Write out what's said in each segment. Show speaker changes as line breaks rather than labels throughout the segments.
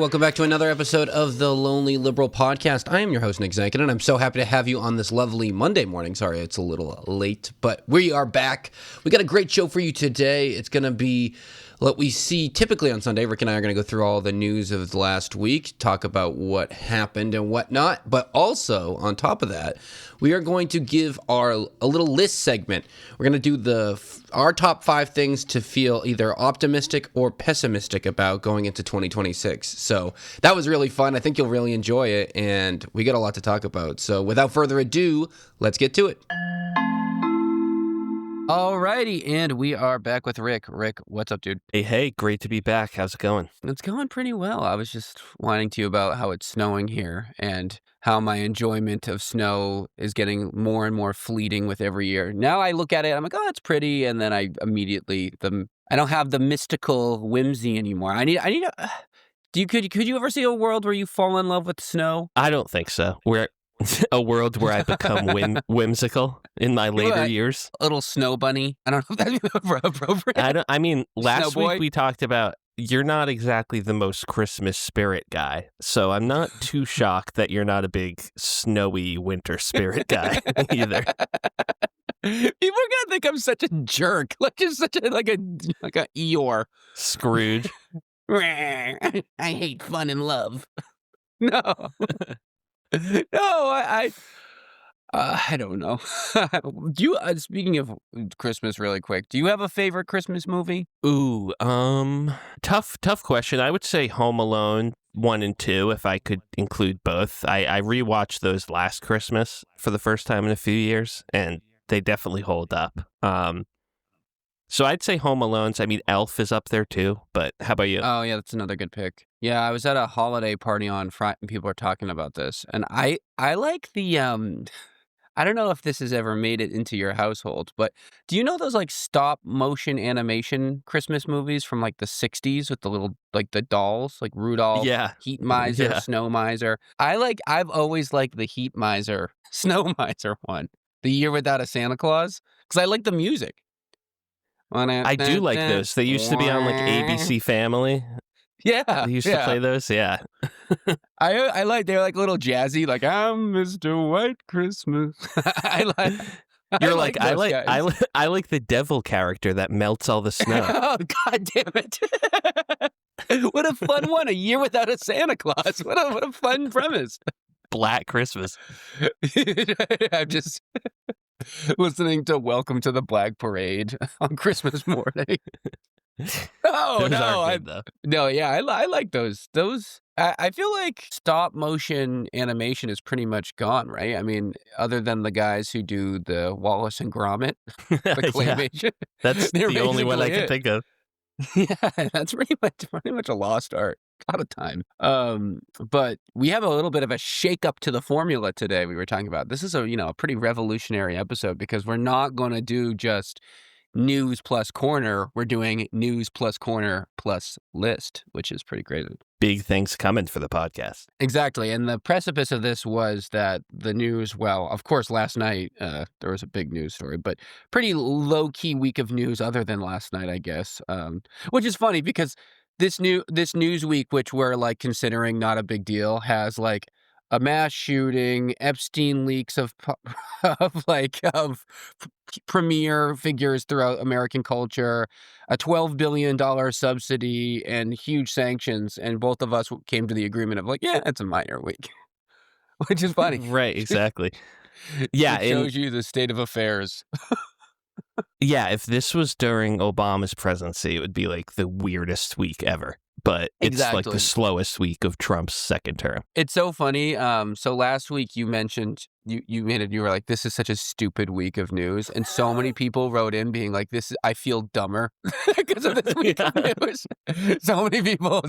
welcome back to another episode of the Lonely Liberal Podcast. I am your host, Nick Zankin, and I'm so happy to have you on this lovely Monday morning. Sorry, it's a little late, but we are back. We got a great show for you today. It's going to be what we see typically on Sunday. Rick and I are going to go through all the news of the last week, talk about what happened and whatnot, but also, on top of that, we are going to give a little list segment. We're going to do our top 5 things to feel either optimistic or pessimistic about going into 2026. So that was really fun. I think you'll really enjoy it, and we got a lot to talk about. So without further ado, let's get to it. Alrighty, and we are back with Rick. Rick, what's up, dude?
Hey, great to be back. How's it going?
It's going pretty well. I was just whining to you about how it's snowing here and how my enjoyment of snow is getting more and more fleeting with every year. Now I look at it, I'm like, oh, it's pretty, and then I immediately I don't have the mystical whimsy anymore. I need a. Could you ever see a world where you fall in love with snow?
I don't think so. We're a world where I become whimsical in my later years.
A little snow bunny. I don't know if that's appropriate.
Last week we talked about you're not exactly the most Christmas spirit guy, so I'm not too shocked that you're not a big snowy winter spirit guy either.
People are gonna think I'm such a jerk, like just such a like a Eeyore
Scrooge.
I hate fun and love. No. No, I don't know. Do you? Speaking of Christmas, really quick, do you have a favorite Christmas movie?
Ooh, tough question. I would say Home Alone 1 and 2, if I could include both. I rewatched those last Christmas for the first time in a few years, and they definitely hold up. So I'd say Home Alone's. I mean, Elf is up there too, but how about you?
Oh, yeah, that's another good pick. Yeah, I was at a holiday party on Friday, and people were talking about this, and I like the, I don't know if this has ever made it into your household, but do you know those, like, stop-motion animation Christmas movies from, like, the 60s with the little, like, the dolls, like Rudolph,
Yeah.
Heat Miser,
Yeah.
Snow Miser? I've always liked the Heat Miser, Snow Miser one, The Year Without a Santa Claus, because I like the music.
I do like those. They used to be on like ABC Family.
Yeah,
They used to play those. Yeah.
I like they're like little jazzy, like I'm Mr. White Christmas.
You're like I
those guys.
like the devil character that melts all the snow.
Oh, God damn it! What a fun one! A Year Without a Santa Claus. What a fun premise.
Black Christmas.
I'm just listening to Welcome to the Black Parade on Christmas morning. Oh,
Those
no,
aren't good, though.
no, yeah, I like those. I feel like stop motion animation is pretty much gone, right? I mean, other than the guys who do the Wallace and Gromit, the
Yeah.
claymation.
That's
They're
the only one I
basically
can think of.
Yeah, that's pretty much a lost art. A lot of time. But we have a little bit of a shake up to the formula today we were talking about. This is a pretty revolutionary episode because we're not going to do just news plus corner. We're doing news plus corner plus list, which is pretty great.
Big things coming for the podcast.
Exactly. And the precipice of this was that the news, well, of course, last night there was a big news story, but pretty low-key week of news other than last night, I guess, which is funny because this news week, which we're like considering not a big deal, has like a mass shooting, Epstein leaks of premier figures throughout American culture, a $12 billion subsidy, and huge sanctions. And both of us came to the agreement of like, yeah, it's a minor week, which is funny.
Right, exactly. Yeah,
It shows you the state of affairs.
Yeah, if this was during Obama's presidency, it would be like the weirdest week ever. But it's like
Exactly.
the slowest week of Trump's second term.
It's so funny. So last week you mentioned you were like, this is such a stupid week of news, and so many people wrote in being like, I feel dumber because of this week of news. So many people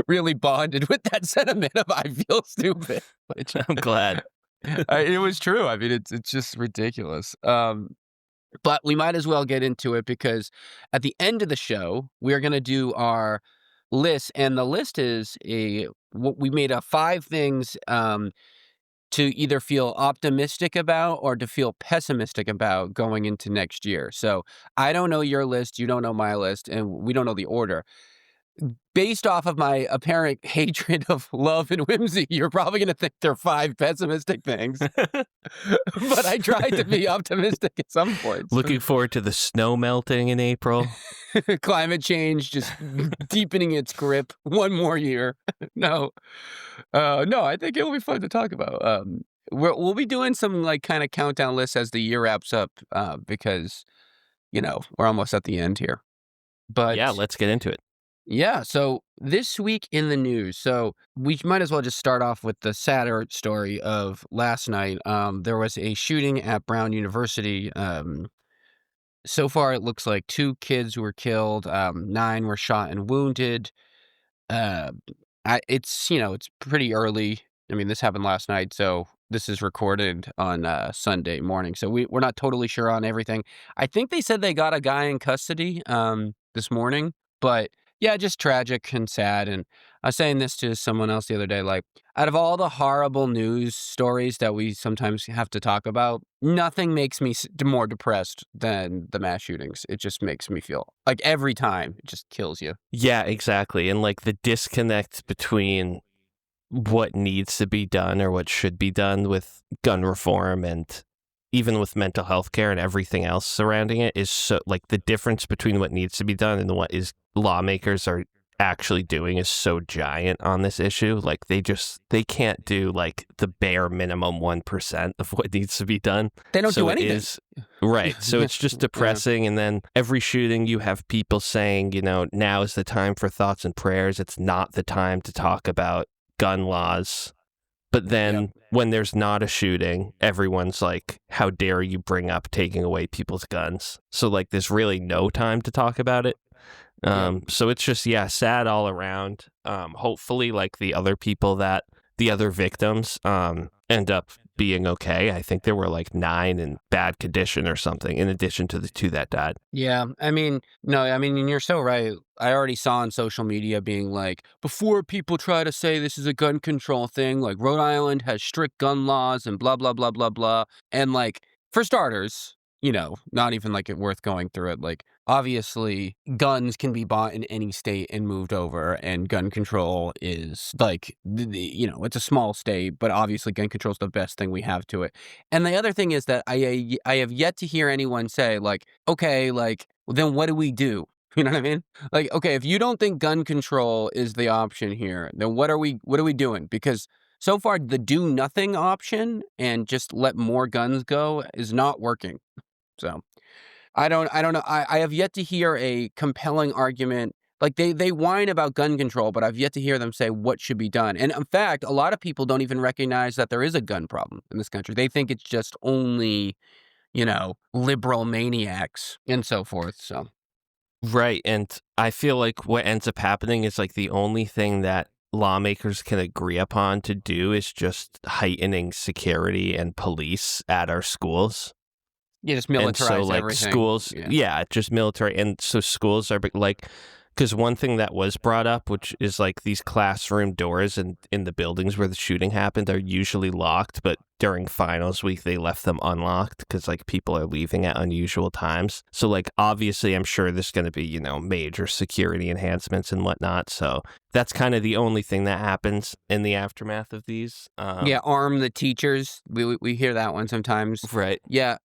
really bonded with that sentiment of I feel stupid. Which
I'm glad.
it was true. I mean, it's just ridiculous. But we might as well get into it because at the end of the show we are going to do our list, and the list is we made 5 things to either feel optimistic about or to feel pessimistic about going into next year. So I don't know your list, you don't know my list, and we don't know the order. based off of my apparent hatred of love and whimsy, you're probably going to think they're 5 pessimistic things. But I tried to be optimistic at some points.
Looking forward to the snow melting in April.
Climate change just deepening its grip one more year. No, I think it'll be fun to talk about. We'll be doing some like kind of countdown lists as the year wraps up, because we're almost at the end here. But
Yeah, let's get into it.
yeah, so this week in the news, so we might as well just start off with the sadder story of last night. There was a shooting at Brown University. So far, it looks like 2 kids were killed, 9 were shot and wounded. Uh, it's pretty early. I mean, this happened last night, so this is recorded on Sunday morning. So we're not totally sure on everything. I think they said they got a guy in custody this morning, but yeah, just tragic and sad. And I was saying this to someone else the other day, like, out of all the horrible news stories that we sometimes have to talk about, nothing makes me more depressed than the mass shootings. It just makes me feel like every time it just kills you.
Yeah, exactly. And like the disconnect between what needs to be done or what should be done with gun reform and even with mental health care and everything else surrounding it is so, like, the difference between what needs to be done and what is lawmakers are actually doing is so giant on this issue. Like they can't do like the bare minimum 1% of what needs to be done.
They don't do
It
anything.
is, right. So it's just depressing. And then every shooting you have people saying, now is the time for thoughts and prayers. It's not the time to talk about gun laws. But then when there's not a shooting, everyone's like, how dare you bring up taking away people's guns? So like there's really no time to talk about it. So it's just, sad all around. Hopefully like the other victims end up being okay. I think there were like 9 in bad condition or something, in addition to the 2 that died.
Yeah, and you're so right. I already saw on social media being like, before people try to say this is a gun control thing, like Rhode Island has strict gun laws and blah, blah, blah, blah, blah. And like, for starters, not even like it worth going through it. Like, obviously, guns can be bought in any state and moved over, and gun control is like, it's a small state, but obviously gun control is the best thing we have to it. And the other thing is that I have yet to hear anyone say like, okay, like, well, then what do we do? You know what I mean? Like, okay, if you don't think gun control is the option here, then what are we doing? Because so far, the do nothing option and just let more guns go is not working. So I don't know. I have yet to hear a compelling argument. Like they whine about gun control, but I've yet to hear them say what should be done. And in fact, a lot of people don't even recognize that there is a gun problem in this country. They think it's just only, liberal maniacs and so forth. So.
Right. And I feel like what ends up happening is like the only thing that lawmakers can agree upon to do is just heightening security and police at our schools.
Yeah, just militarize
and so, like,
everything.
Schools, just military. And so schools are like, because one thing that was brought up, which is like these classroom doors in the buildings where the shooting happened are usually locked, but during finals week, they left them unlocked because like people are leaving at unusual times. So like, obviously, I'm sure there's going to be, major security enhancements and whatnot. So that's kind of the only thing that happens in the aftermath of these.
Arm the teachers. We hear that one sometimes.
Right.
Yeah.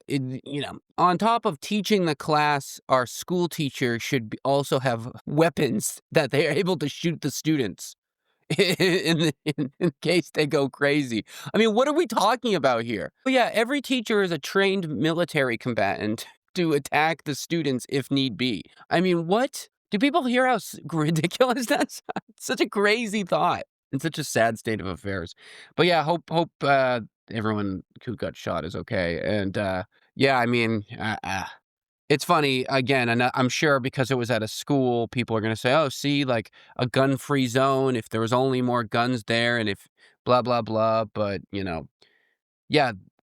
On top of teaching the class, our school teacher should also have weapons that they are able to shoot the students in case they go crazy. I mean, what are we talking about here? Well, yeah, every teacher is a trained military combatant to attack the students if need be. I mean, what? Do people hear how ridiculous that's? Such a crazy thought and such a sad state of affairs. But yeah, hope everyone who got shot is okay. And it's funny, again, and I'm sure because it was at a school, people are going to say, oh, see, like a gun-free zone, if there was only more guns there, and if blah, blah, blah. But,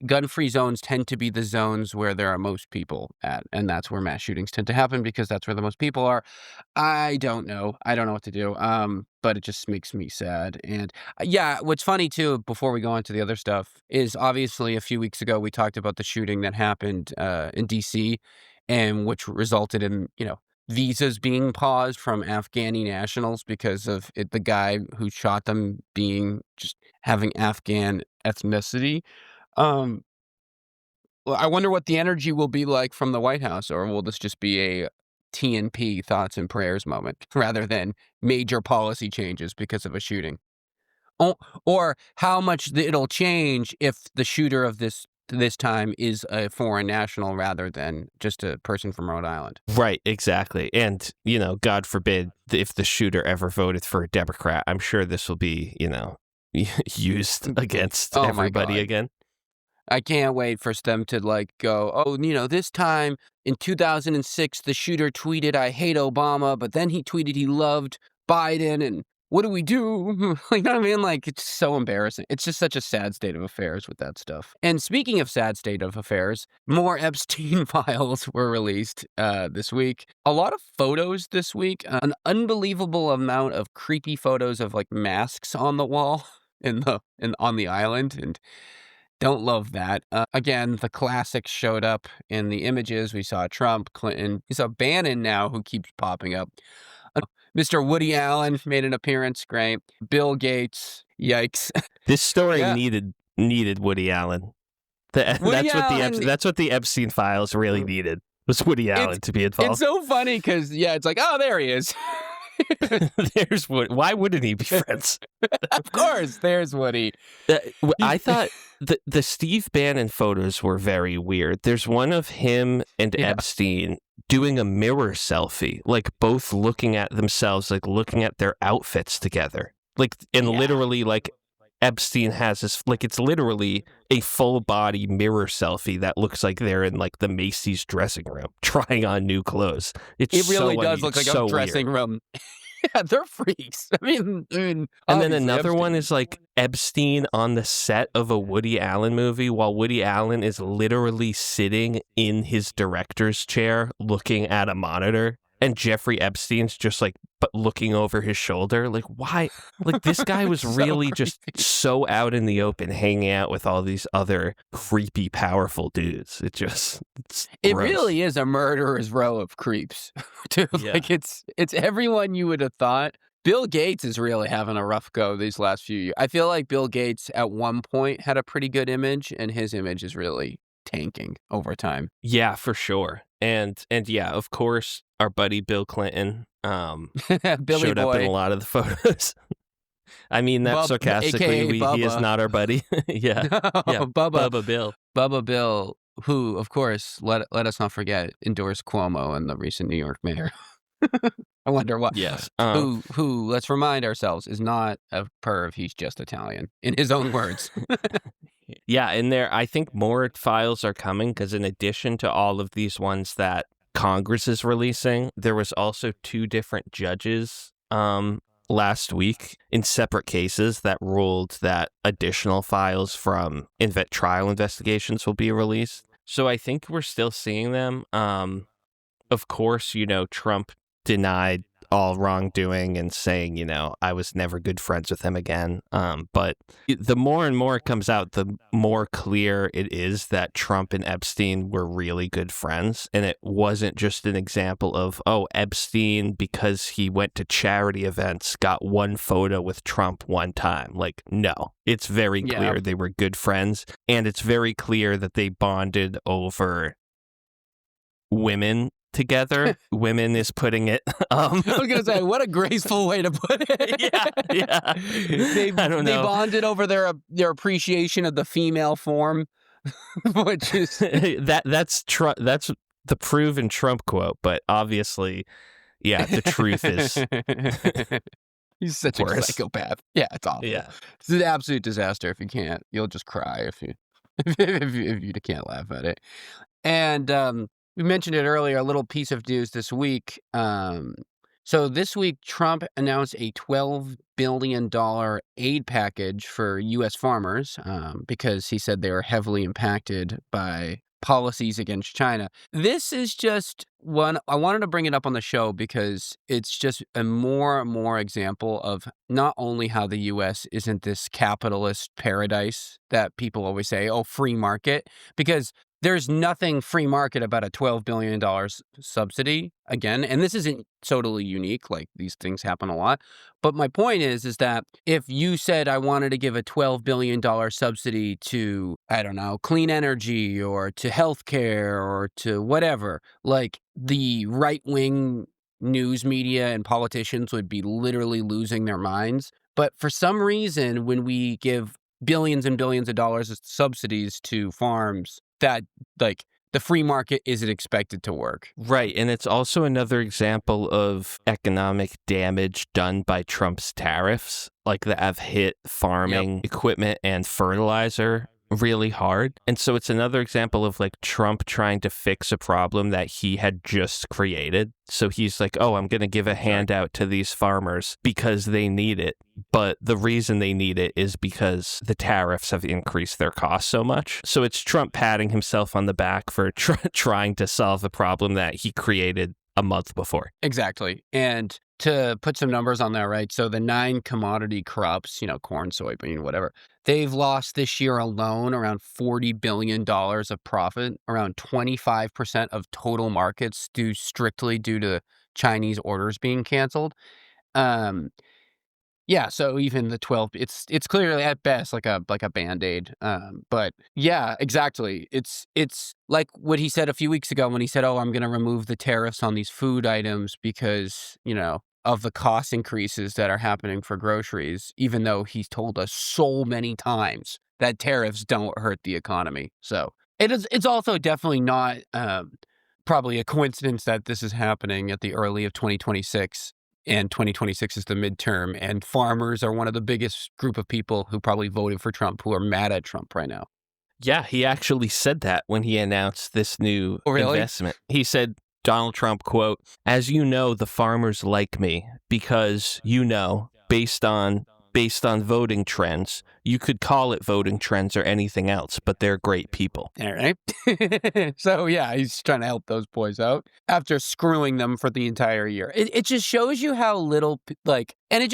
gun-free zones tend to be the zones where there are most people at, and that's where mass shootings tend to happen because that's where the most people are. I don't know. I don't know what to do, but it just makes me sad. And, what's funny, too, before we go on to the other stuff, is obviously a few weeks ago we talked about the shooting that happened in D.C., and which resulted in, visas being paused from Afghani nationals because of the guy who shot them being just having Afghan ethnicity. Well, I wonder what the energy will be like from the White House, or will this just be a TNP thoughts and prayers moment rather than major policy changes because of a shooting? Or how much it'll change if the shooter of this time is a foreign national rather than just a person from Rhode Island.
Right, exactly. And, God forbid if the shooter ever voted for a Democrat, I'm sure this will be, used against everybody again.
I can't wait for them to go, this time in 2006, the shooter tweeted, "I hate Obama," but then he tweeted he loved Biden, and what do we do? You know what I mean? It's so embarrassing. It's just such a sad state of affairs with that stuff. And speaking of sad state of affairs, more Epstein files were released this week. A lot of photos this week. An unbelievable amount of creepy photos of masks on the wall on the island, and don't love that. Again, the classics showed up in the images. We saw Trump, Clinton. We saw Bannon now, who keeps popping up. Mr. Woody Allen made an appearance. Great. Bill Gates. Yikes.
This story needed Woody Allen. That's what the Epstein files really needed, was Woody Allen to be involved.
It's so funny because, it's there he is.
There's Woody. Why wouldn't he be friends?
Of course, there's Woody.
I thought the Steve Bannon photos were very weird. There's one of him and Epstein doing a mirror selfie, both looking at themselves, looking at their outfits together. Literally, Epstein has this, it's literally a full body mirror selfie that looks like they're in the Macy's dressing room trying on new clothes. It really does look like a dressing room. Yeah, they're freaks. I mean, and then another one is Epstein on the set of a Woody Allen movie while Woody Allen is literally sitting in his director's chair looking at a monitor. And Jeffrey Epstein's just but looking over his shoulder. Why? This guy was really just so out in the open, hanging out with all these other creepy, powerful dudes. It
really is a murderer's row of creeps. Dude, it's everyone you would have thought. Bill Gates is really having a rough go these last few years. I feel like Bill Gates at one point had a pretty good image, and his image is really tanking over time.
Yeah, for sure. And yeah, of course, our buddy Bill Clinton showed up in a lot of the photos. I mean that sarcastically. He is not our buddy. Yeah, Bubba Bill.
Bubba Bill, who, of course, let us not forget, endorsed Cuomo and the recent New York mayor. I wonder what.
Yes.
Who? Let's remind ourselves, is not a perv. He's just Italian, in his own words.
Yeah, and I think more files are coming because in addition to all of these ones that Congress is releasing, there was also 2 different judges last week in separate cases that ruled that additional files from trial investigations will be released. So I think we're still seeing them. Of course, Trump denied all wrongdoing and saying, I was never good friends with him again. But the more and more it comes out, the more clear it is that Trump and Epstein were really good friends. And it wasn't just an example of, Epstein, because he went to charity events, got one photo with Trump one time. No, it's very clear they were good friends. And it's very clear that they bonded over women together. Women is putting it. I was
gonna say, what a graceful way to put it.
Yeah.
They bonded over their appreciation of the female form, which is
that's the proven Trump quote. But obviously, the truth is
he's such a psychopath. Yeah, it's awful.
Yeah,
it's an absolute disaster. If you can't, you'll just cry if you can't laugh at it. And we mentioned it earlier, a little piece of news this week. So this week, Trump announced a $12 billion aid package for U.S. farmers because he said they were heavily impacted by policies against China. This is just one, I wanted to bring it up on the show because it's just a more and more example of not only how the U.S. isn't this capitalist paradise that people always say, free market, because there's nothing free market about a $12 billion subsidy, again, and this isn't totally unique, like these things happen a lot. But my point is that if you said I wanted to give a $12 billion subsidy to, I don't know, clean energy or to healthcare or to whatever, like the right-wing news media and politicians would be literally losing their minds. But for some reason, when we give billions and billions of dollars of subsidies to farms, that like the free market isn't expected to work.
Right. And it's also another example of economic damage done by Trump's tariffs, like that have hit farming equipment and fertilizer really hard. And so it's another example of like Trump trying to fix a problem that he had just created. So he's like, oh, I'm going to give a handout to these farmers because they need it. But the reason they need it is because the tariffs have increased their costs so much. So it's Trump patting himself on the back for trying to solve a problem that he created a month before.
Exactly. And to put some numbers on that, right? So the 9 commodity crops, corn, soybean, whatever, they've lost this year alone around $40 billion of profit, around 25% of total markets strictly due to Chinese orders being canceled. Yeah, so even the 12, it's clearly at best like a Band-Aid. But yeah, exactly. It's like what he said a few weeks ago when he said, "Oh, I'm going to remove the tariffs on these food items because, of the cost increases that are happening for groceries," even though he's told us so many times that tariffs don't hurt the economy. So it's also definitely not probably a coincidence that this is happening at the early of 2026. And 2026 is the midterm, and farmers are one of the biggest group of people who probably voted for Trump who are mad at Trump right now.
Yeah, he actually said that when he announced this new investment. He said, Donald Trump, quote, "As you know, the farmers like me because, based on voting trends, you could call it voting trends or anything else, but they're great people."
All right. So, yeah, he's trying to help those boys out after screwing them for the entire year. It just shows you how little, and it's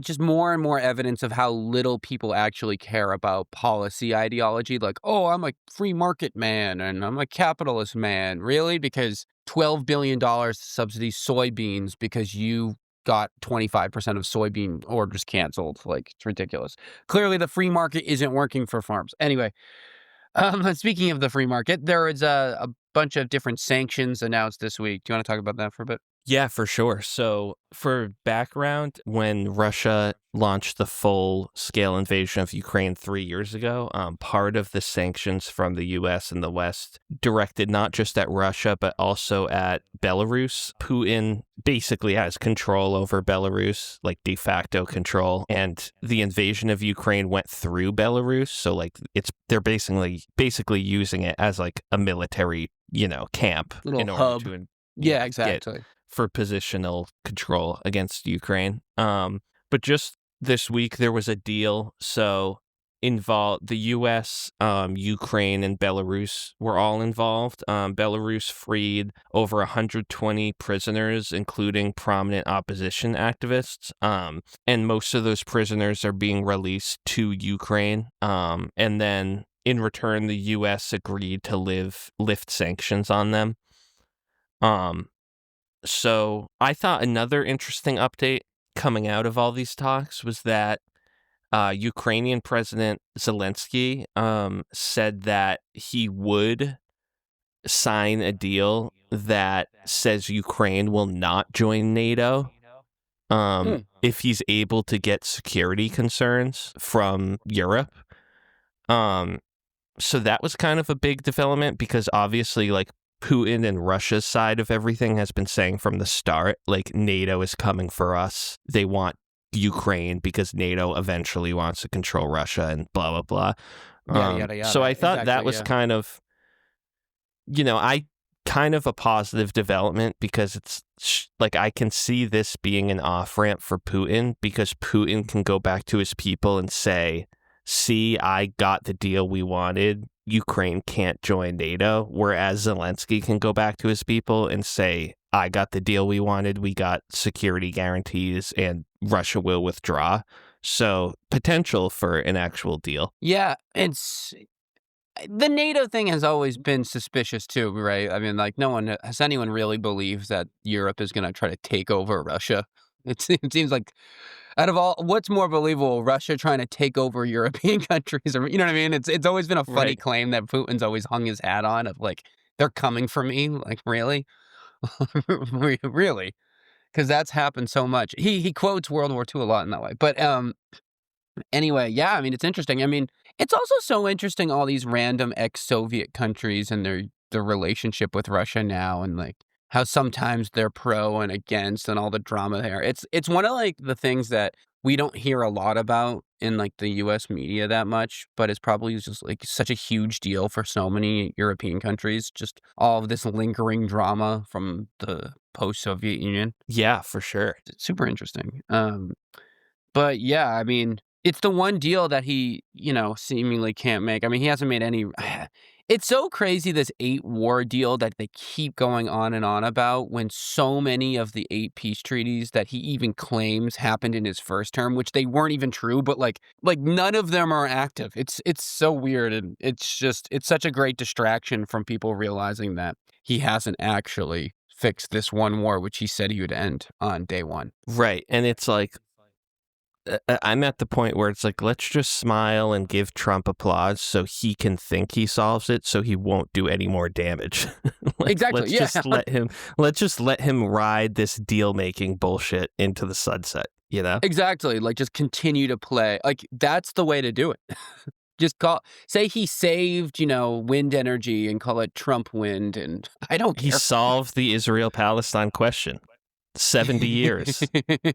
just more and more evidence of how little people actually care about policy ideology. Like, oh, I'm a free market man and I'm a capitalist man. Really? Because $12 billion to subsidy soybeans because you got 25% of soybean orders canceled. Like, it's ridiculous. Clearly, the free market isn't working for farms. Anyway, speaking of the free market, there is a bunch of different sanctions announced this week. Do you want to talk about that for a bit?
Yeah, for sure. So for background, when Russia launched the full-scale invasion of Ukraine 3 years ago, part of the sanctions from the U.S. and the West directed not just at Russia, but also at Belarus. Putin basically has control over Belarus, like de facto control, and the invasion of Ukraine went through Belarus. So like they're basically using it as like a military, camp
little
in
hub.
order to
Yeah, exactly.
for positional control against Ukraine. But just this week, there was a deal. So the U.S., Ukraine, and Belarus were all involved. Belarus freed over 120 prisoners, including prominent opposition activists. And most of those prisoners are being released to Ukraine. And then in return, the U.S. agreed to lift sanctions on them. So I thought another interesting update coming out of all these talks was that Ukrainian President Zelensky said that he would sign a deal that says Ukraine will not join NATO if he's able to get security concerns from Europe. So that was kind of a big development because obviously, like, Putin and Russia's side of everything has been saying from the start, like, NATO is coming for us. They want Ukraine because NATO eventually wants to control Russia and blah, blah, blah.
Yada, yada.
So I thought that was kind of, kind of a positive development because it's like I can see this being an off-ramp for Putin because Putin can go back to his people and say, see, I got the deal we wanted. Ukraine can't join NATO, whereas Zelensky can go back to his people and say, I got the deal we wanted. We got security guarantees and Russia will withdraw. So potential for an actual deal.
Yeah, the NATO thing has always been suspicious too, right? I mean, like, has anyone really believed that Europe is going to try to take over Russia? It seems like out of all, what's more believable, Russia trying to take over European countries, or you know what I mean? It's always been a funny
Right.
claim that Putin's always hung his hat on of like they're coming for me, like really, really, because that's happened so much. He quotes World War II a lot in that way, but anyway, yeah, I mean, it's interesting. I mean, it's also so interesting, all these random ex-Soviet countries and their relationship with Russia now, and like how sometimes they're pro and against and all the drama there. It's one of like the things that we don't hear a lot about in like the US media that much, but it's probably just like such a huge deal for so many European countries, just all of this lingering drama from the post-Soviet Union.
Yeah, for sure.
It's super interesting. But yeah, I mean, it's the one deal that he, seemingly can't make. I mean, he hasn't made any. It's so crazy, this 8-war deal that they keep going on and on about, when so many of the 8 peace treaties that he even claims happened in his first term, which they weren't even true, but like none of them are active. It's so weird, and it's such a great distraction from people realizing that he hasn't actually fixed this one war, which he said he would end on day one.
Right. And it's like, I'm at the point where it's like, let's just smile and give Trump applause so he can think he solves it, so he won't do any more damage.
Exactly.
Let's just let him ride this deal making bullshit into the sunset, you know?
Exactly. Like, just continue to play. Like, that's the way to do it. Just say he saved, wind energy and call it Trump wind, and I don't care.
He solved the Israel-Palestine question. 70 years.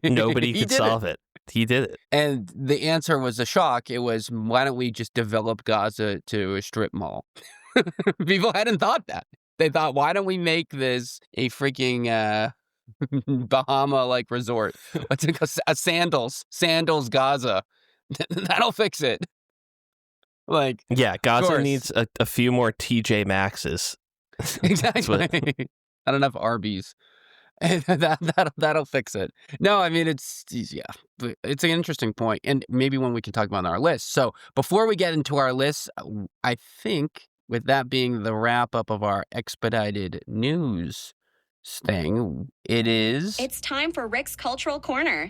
Nobody could solve it. He did it.
And the answer was a shock. It was, why don't we just develop Gaza to a strip mall? People hadn't thought that. They thought, why don't we make this a freaking Bahama-like resort? What's it called? A Sandals Gaza. That'll fix it. Like,
yeah, Gaza needs a few more TJ Maxxes.
Exactly. Not enough Arby's. That'll fix it. No, I mean, it's an interesting point, and maybe one we can talk about on our list. So before we get into our list, I think with that being the wrap up of our expedited news thing, it's
time for Rick's Cultural Corner.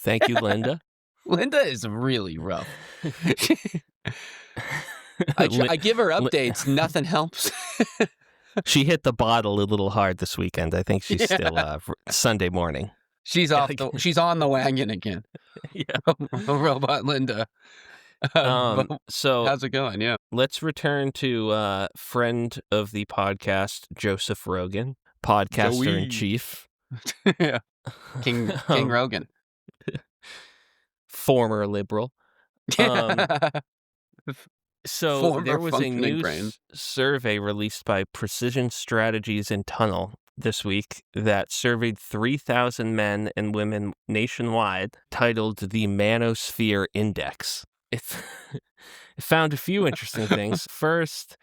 Thank you, Linda.
Linda is really rough. I give her updates. Nothing helps.
She hit the bottle a little hard this weekend. I think she's still Sunday morning.
She's she's on the wagon again.
Yeah.
Robot Linda.
So
how's it going? Yeah.
Let's return to friend of the podcast, Joseph Rogan, podcaster in chief.
Yeah. King Rogan.
Former liberal. So there was a new survey released by Precision Strategies and Tunnel this week that surveyed 3,000 men and women nationwide, titled the Manosphere Index. It found a few interesting things. First,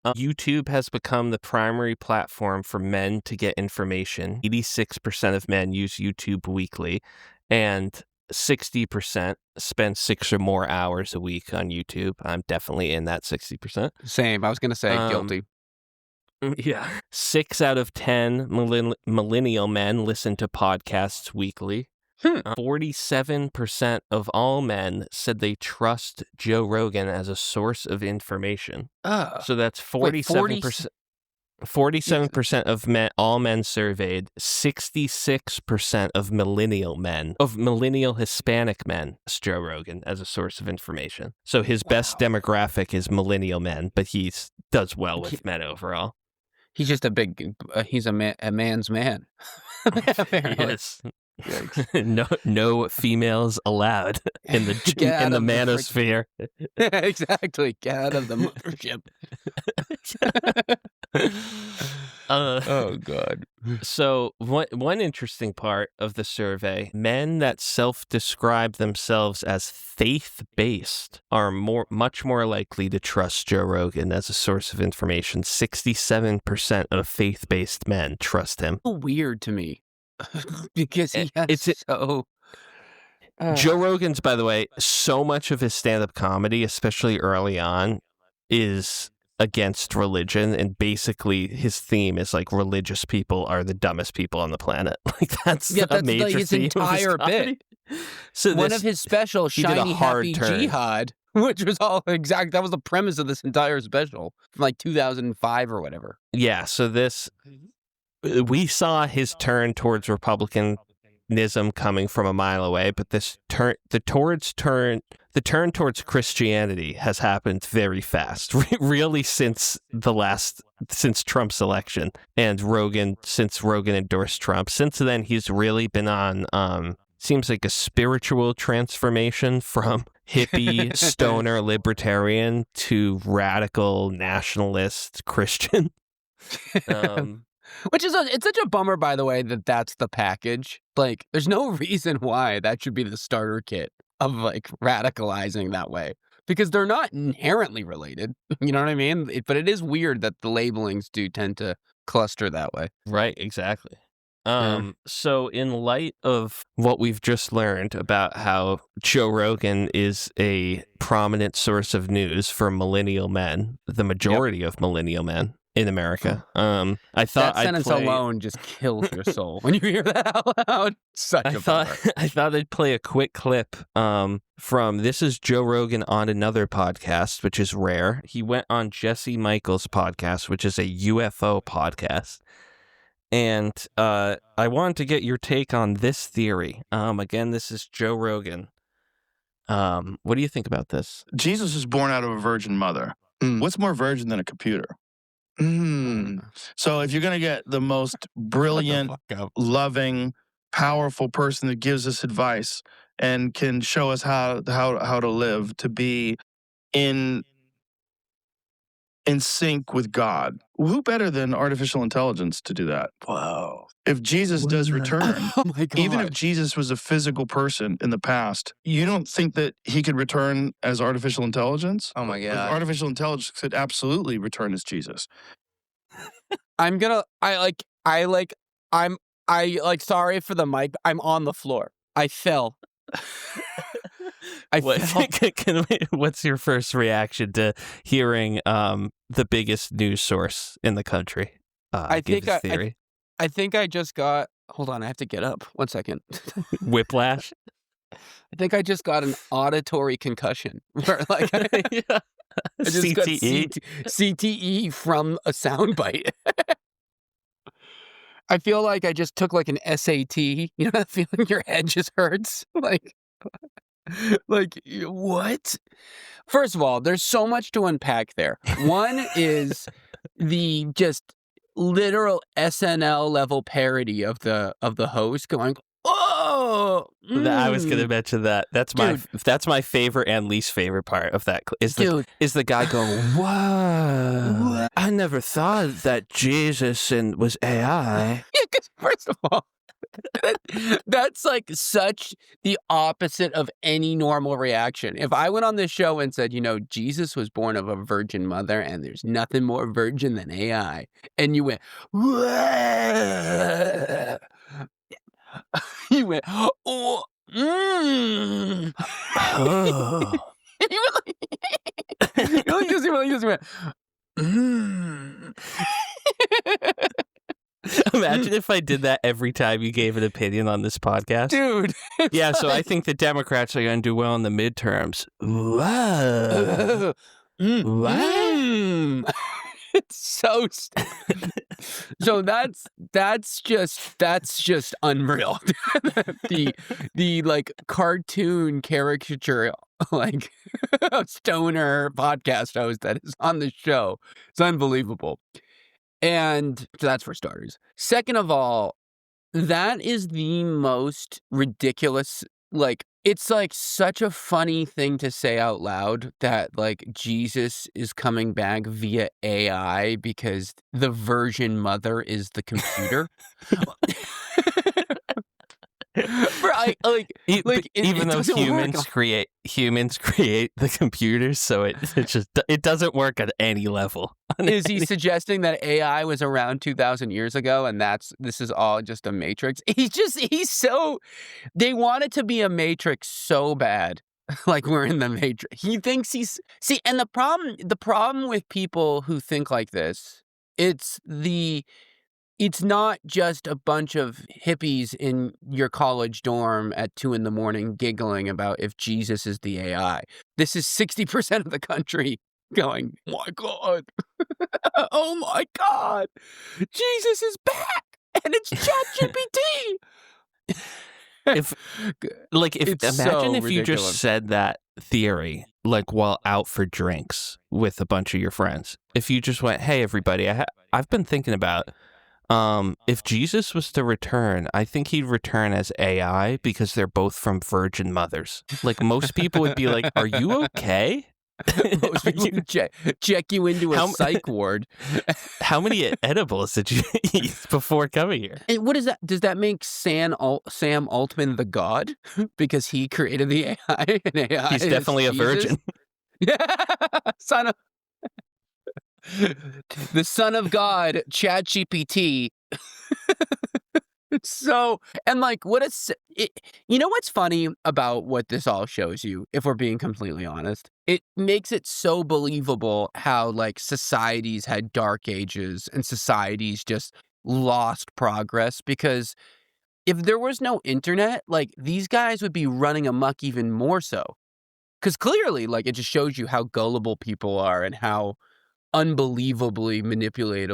YouTube has become the primary platform for men to get information. 86% of men use YouTube weekly, and 60% spend 6 or more hours a week on YouTube. I'm definitely in that 60%.
Same. I was going to say guilty.
Yeah. 6 out of 10 millennial men listen to podcasts weekly. 47% of all men said they trust Joe Rogan as a source of information. So that's 47%. 47% of all men surveyed, 66% of millennial Hispanic men, Joe Rogan as a source of information. So his best demographic is millennial men, but he does well with men overall.
He's just he's a man's man.
Yes. No females allowed in the manosphere.
Exactly. Get out of the mothership. Oh God.
So one interesting part of the survey, men that self-describe themselves as faith-based are much more likely to trust Joe Rogan as a source of information. 67% of faith-based men trust him.
Weird to me. Because Joe
Rogan's, by the way, so much of his stand-up comedy, especially early on, is against religion, and basically his theme is like religious people are the dumbest people on the planet. Like that's a major
like his
theme
entire
of his comedy.
bit.
So
One of his specials,
he did a
Shiny
hard
Happy
turn.
Jihad, which was all exact. That was the premise of this entire special from like 2005 or whatever.
Yeah, so we saw his turn towards Republicanism coming from a mile away, but the turn towards Christianity has happened very fast, really since Trump's election and since Rogan endorsed Trump. Since then, he's really been on, seems like a spiritual transformation from hippie, stoner, libertarian to radical nationalist Christian.
Which is it's such a bummer, by the way, that that's the package. Like, there's no reason why that should be the starter kit of like radicalizing that way, because they're not inherently related. You know what I mean? But it is weird that the labelings do tend to cluster that way.
Right, exactly. So in light of what we've just learned about how Joe Rogan is a prominent source of news for millennial men, the majority of millennial men in America, I thought
that sentence alone just kills your soul when you hear that out loud. I
thought I'd play a quick clip from This is Joe Rogan on Another podcast, which is rare. He went on Jesse Michaels' podcast, which is a UFO podcast. And I wanted to get your take on this theory. Again, this is Joe Rogan. What do you think about this?
Jesus was born out of a virgin mother. What's more virgin than a computer? So if you're going to get the most brilliant, loving, powerful person that gives us advice and can show us how to live, to be in sync with God, who better than artificial intelligence to do that?
Wow.
If Jesus does return,
oh my God.
Even if Jesus was a physical person in the past, you don't think that he could return as artificial intelligence?
Oh my God.
Artificial intelligence could absolutely return as Jesus.
Sorry for the mic. I'm on the floor. I fell.
What's your first reaction to hearing the biggest news source in the country? I
think I just got. Hold on, I have to get up. 1 second.
Whiplash.
I think I just got an auditory concussion. Where, like, I just
CTE.
got CTE from a soundbite. I feel like I just took like an SAT. You know that feeling your head just hurts? Like, what? First of all, there's so much to unpack there. One is the just literal SNL level parody of the host going, "Oh!"
I was going to mention that. That's my favorite and least favorite part of that. Is the guy going, "Whoa! I never thought that Jesus was AI."
Yeah, because first of all, that's like such the opposite of any normal reaction. If I went on this show and said, Jesus was born of a virgin mother and there's nothing more virgin than AI, and you went, "Whoa." You went, "Oh,
Oh.
You went,
Imagine if I did that every time you gave an opinion on this podcast.
Dude.
Yeah, so I think the Democrats are going to do well in the midterms. Wow.
Wow. It's so stupid. So that's just unreal. the like cartoon caricature like stoner podcast host that is on the show. It's unbelievable. And so that's for starters. Second of all, that is the most ridiculous, like, it's like such a funny thing to say out loud that like Jesus is coming back via AI because the Virgin Mother is the computer.
Even though humans create the computers, so it doesn't work at any level.
Is he suggesting that AI was around 2,000 years ago and this is all just a matrix? They want it to be a matrix so bad
like we're in the Matrix. He thinks he's and the problem with people who think like this, it's not just a bunch of hippies in your college dorm at 2 a.m. giggling about if Jesus is the AI. This is 60% of the country going, my God, oh my God, Jesus is back, and it's ChatGPT.
If
It's
imagine
so
if you just
ridiculous.
said that theory like while out for drinks with a bunch of your friends. If you just went, "Hey everybody, I've been thinking about if Jesus was to return, I think he'd return as AI because they're both from virgin mothers." Like most people would be like, "Are you okay?"
Most people would check you into a psych ward.
How many edibles did you eat before coming here?
And what is that? Does that make Sam Altman the god because he created the AI? And AI
He's
is
definitely a
Jesus?
virgin.
The son of God, ChatGPT. So, and like, you know what's funny about what this all shows you, if we're being completely honest? It makes it so believable how, like, societies had dark ages and societies just lost progress, because if there was no internet, like, these guys would be running amok even more so. Because clearly, like, it just shows you how gullible people are and how unbelievably manipulative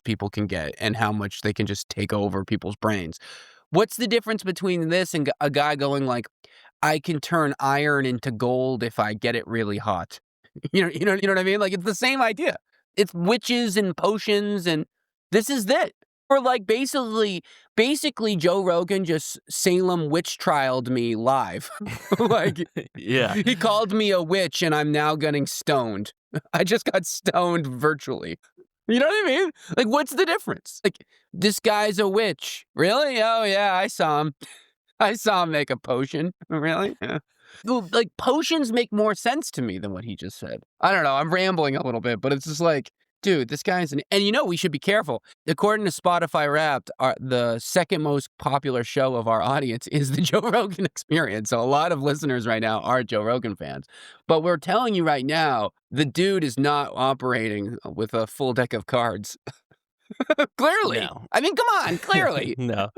people can get, and how much they can just take over people's brains. What's the difference between this and a guy going like, I can turn iron into gold if I get it really hot? You know what I mean? Like, it's the same idea. It's witches and potions, and this is it. Or like basically Joe Rogan just Salem witch trialed me live. Like,
Yeah.
he called me a witch and I'm now getting stoned. I just got stoned virtually. You know what I mean? Like, what's the difference? Like, this guy's a witch. Really? Oh, yeah, I saw him. I saw him make a potion. Really? Yeah. Well, like, potions make more sense to me than what he just said. I don't know. I'm rambling a little bit, but it's just like, dude, this guy's and we should be careful. According to Spotify Wrapped, the second most popular show of our audience is the Joe Rogan Experience. So a lot of listeners right now are Joe Rogan fans. But we're telling you right now, the dude is not operating with a full deck of cards. Clearly.
No.
I mean, come on, clearly.
No.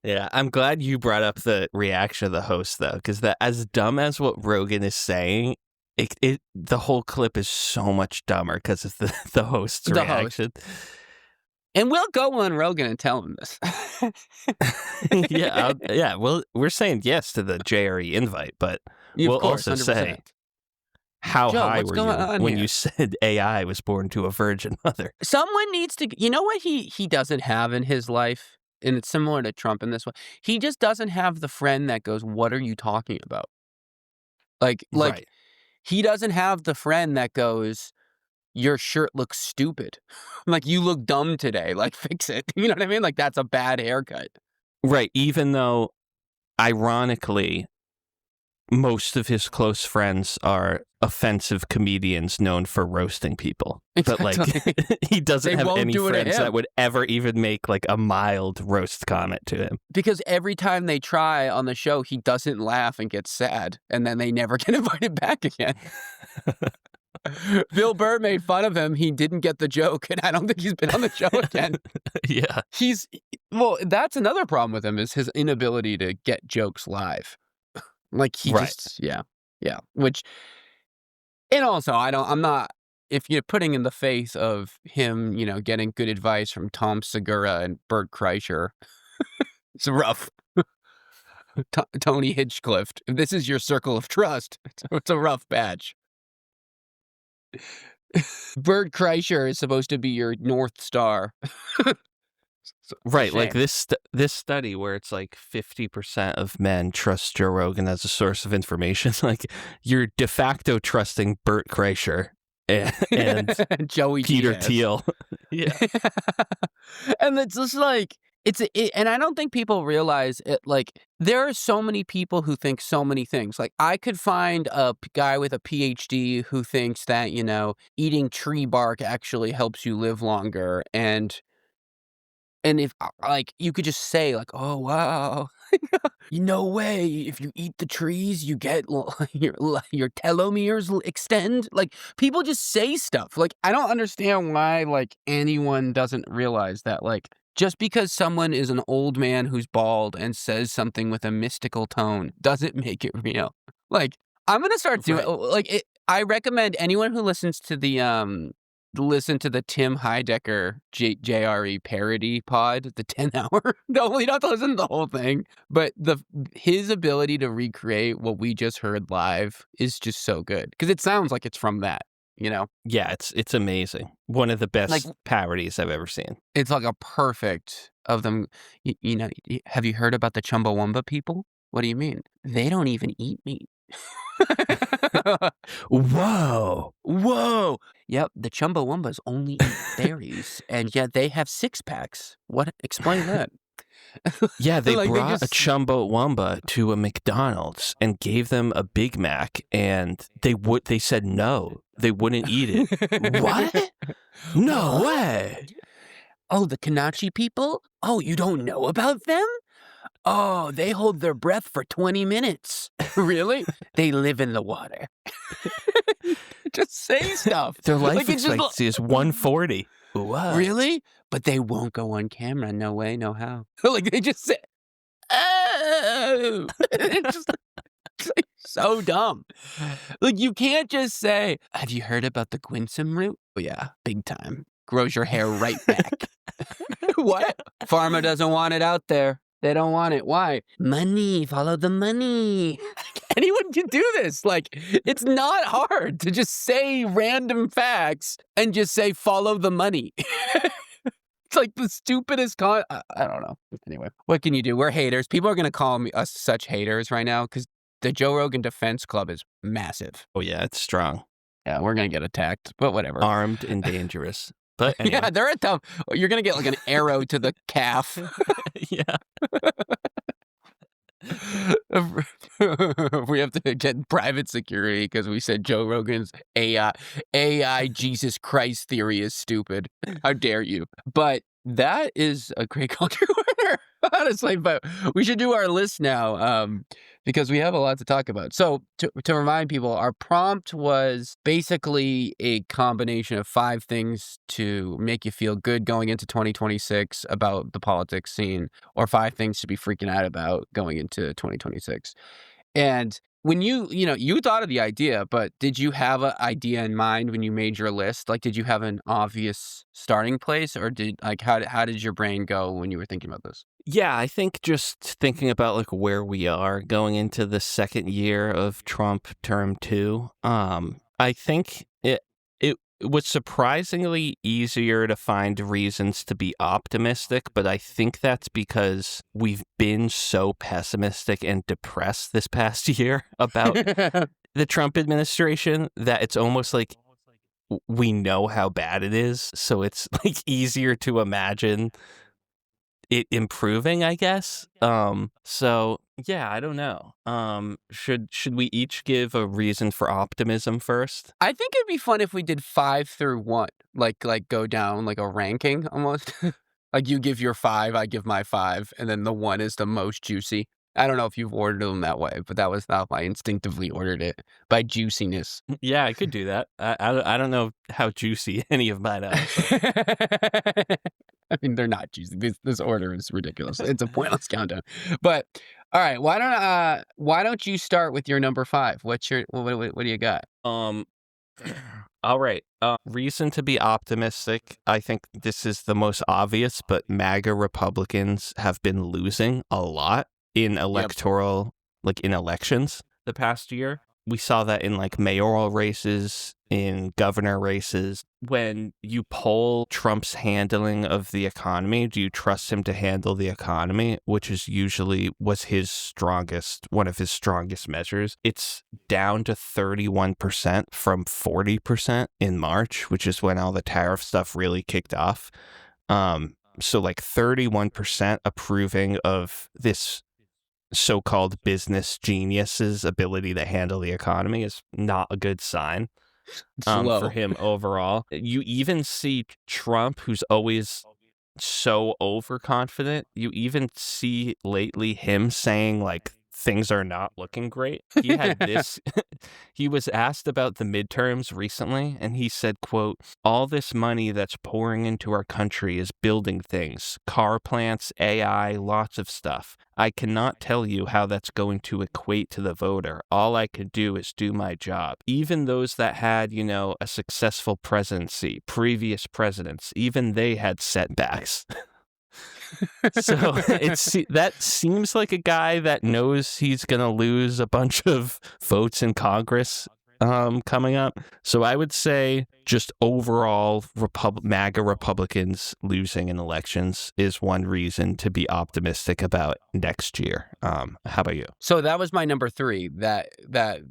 Yeah, I'm glad you brought up the reaction of the host, though, because as dumb as what Rogan is saying, the whole clip is so much dumber because of the host's reaction.
And we'll go on Rogan and tell him this.
Yeah. Well, we're saying yes to the JRE invite, but we'll also
100%.
say, how
Joe,
high
what's
were
going
you
on
when
here?
you said AI was born to a virgin mother?
Someone needs to, you know what he doesn't have in his life? And it's similar to Trump in this way. He just doesn't have the friend that goes, what are you talking about? Like,
Right.
He doesn't have the friend that goes, your shirt looks stupid. Like, you look dumb today. Like, fix it. You know what I mean? Like, that's a bad haircut.
Right. Even though, ironically, most of his close friends are offensive comedians known for roasting people. But, like, he doesn't have any friends that would ever even make, like, a mild roast comment to him.
Because every time they try on the show, he doesn't laugh and gets sad. And then they never get invited back again. Bill Burr made fun of him. He didn't get the joke. And I don't think he's been on the show again.
Yeah.
Well, that's another problem with him, is his inability to get jokes live. Like, he just, yeah. Which, and also, I'm not, if you're putting in the face of him, getting good advice from Tom Segura and Bert Kreischer, it's rough. Tony Hinchcliffe, if this is your circle of trust, it's a rough patch. Bert Kreischer is supposed to be your North Star.
Right, like this study where it's like 50% of men trust Joe Rogan as a source of information. Like, you're de facto trusting Bert Kreischer and
Joey
Peter
Diaz.
Thiel. Yeah.
And it's just like, and I don't think people realize it. Like, there are so many people who think so many things. Like, I could find a guy with a PhD who thinks that, eating tree bark actually helps you live longer. And if, like, you could just say, like, oh, wow, No way. If you eat the trees, you get your telomeres extend. Like, people just say stuff. Like, I don't understand why, like, anyone doesn't realize that, like, just because someone is an old man who's bald and says something with a mystical tone doesn't make it real. Like, I'm gonna start doing I recommend anyone who listens to the listen to the Tim Heidecker JRE parody pod, the 10-hour. No, you don't have to listen to the whole thing. But his ability to recreate what we just heard live is just so good. Because it sounds like it's from that, you know?
Yeah, it's amazing. One of the best
Like,
parodies I've ever seen.
it's like a perfect of them. You know, have you heard about the Chumbawamba people? What do you mean? They don't even eat meat.
Whoa.
Whoa. Yep, the Chumbawambas only eat berries, and yet they have 6-packs. What? Explain that.
Yeah, they
Like, they
brought a
just-
Chumbawamba to a McDonald's and gave them a Big Mac, and they said no. They wouldn't eat it. What? No way.
Oh, the Kanachi people? Oh, you don't know about them? Oh, they hold their breath for 20 minutes. Really? They live in the water. Just say stuff.
Their life
Like, it's just
expectancy is 140. What?
Really? But they won't go on camera. No way, no how. Like, they just say, oh. It's just it's like so dumb. Like, you can't just say, have you heard about the Quinsam root? Oh, yeah, big time. Grows your hair right back. What? Pharma doesn't want it out there. They don't want it. Why? Money. Follow the money. Anyone can do this. Like, it's not hard to just say random facts and just say follow the money. It's like the stupidest I don't know. Anyway, what can you do? We're haters. People are going to call us such haters right now because the Joe Rogan Defense Club is massive.
Oh, yeah, it's strong.
Yeah, we're going to get attacked, but whatever.
Armed and dangerous. But anyway.
Yeah, they're a tough. You're going to get like an arrow to the calf.
Yeah.
We have to get private security because we said Joe Rogan's AI Jesus Christ theory is stupid. How dare you? But that is a great culture winner, honestly. But we should do our list now because we have a lot to talk about. So to remind people, our prompt was basically a combination of 5 things to make you feel good going into 2026 about the politics scene, or 5 things to be freaking out about going into 2026. And when you thought of the idea, but did you have an idea in mind when you made your list? Like, did you have an obvious starting place, or how did your brain go when you were thinking about this?
Yeah, I think just thinking about like where we are going into the second year of Trump term 2, I think it was surprisingly easier to find reasons to be optimistic, but I think that's because we've been so pessimistic and depressed this past year about the Trump administration that it's almost like we know how bad it is, so it's like easier to imagine it improving, I guess. So yeah, I don't know. Should we each give a reason for optimism first?
I think it'd be fun if we did 5 through 1, like go down like a ranking almost. Like, you give your 5, I give my 5, and then the 1 is the most juicy. I don't know if you've ordered them that way, but that was how I instinctively ordered it, by juiciness.
Yeah, I could do that. I don't know how juicy any of mine are.
I mean, they're not juicy. This order is ridiculous. It's a pointless countdown. But all right, why don't you start with your number 5? What do you got?
All right. Reason to be optimistic. I think this is the most obvious, but MAGA Republicans have been losing a lot in electoral, like in elections the past year. We saw that in like mayoral races, in governor races. When you poll Trump's handling of the economy, do you trust him to handle the economy, which is usually one of his strongest measures? It's down to 31% from 40% in March, which is when all the tariff stuff really kicked off. So like 31% approving of this so-called business genius's ability to handle the economy is not a good sign for him overall. You even see Trump, who's always so overconfident. You even see lately him saying like things are not looking great. He had this, he was asked about the midterms recently, and he said, quote, all this money that's pouring into our country is building things, car plants, AI, lots of stuff. I cannot tell you how that's going to equate to the voter. All I could do is do my job. Even those that had, a successful presidency, previous presidents, even they had setbacks. So that seems like a guy that knows he's going to lose a bunch of votes in Congress coming up. So I would say just overall MAGA Republicans losing in elections is one reason to be optimistic about next year. How about you?
So that was my number 3, that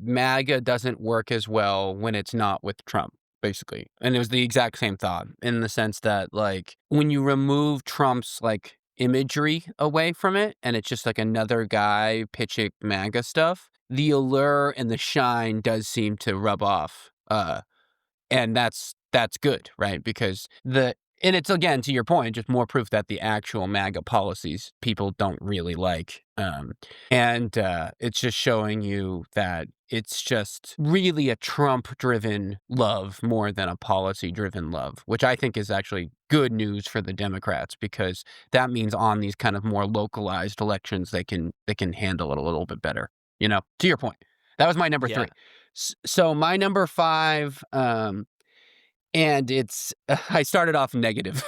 MAGA doesn't work as well when it's not with Trump, basically. And it was the exact same thought, in the sense that, like, when you remove Trump's, like, imagery away from it, and it's just like another guy pitching MAGA stuff, the allure and the shine does seem to rub off. And that's good, right? Because and it's, again, to your point, just more proof that the actual MAGA policies people don't really like. And it's just showing you that it's just really a Trump-driven love more than a policy-driven love, which I think is actually good news for the Democrats, because that means on these kind of more localized elections, they can handle it a little bit better. To your point. That was my number 3. So my number 5, and it's I started off negative.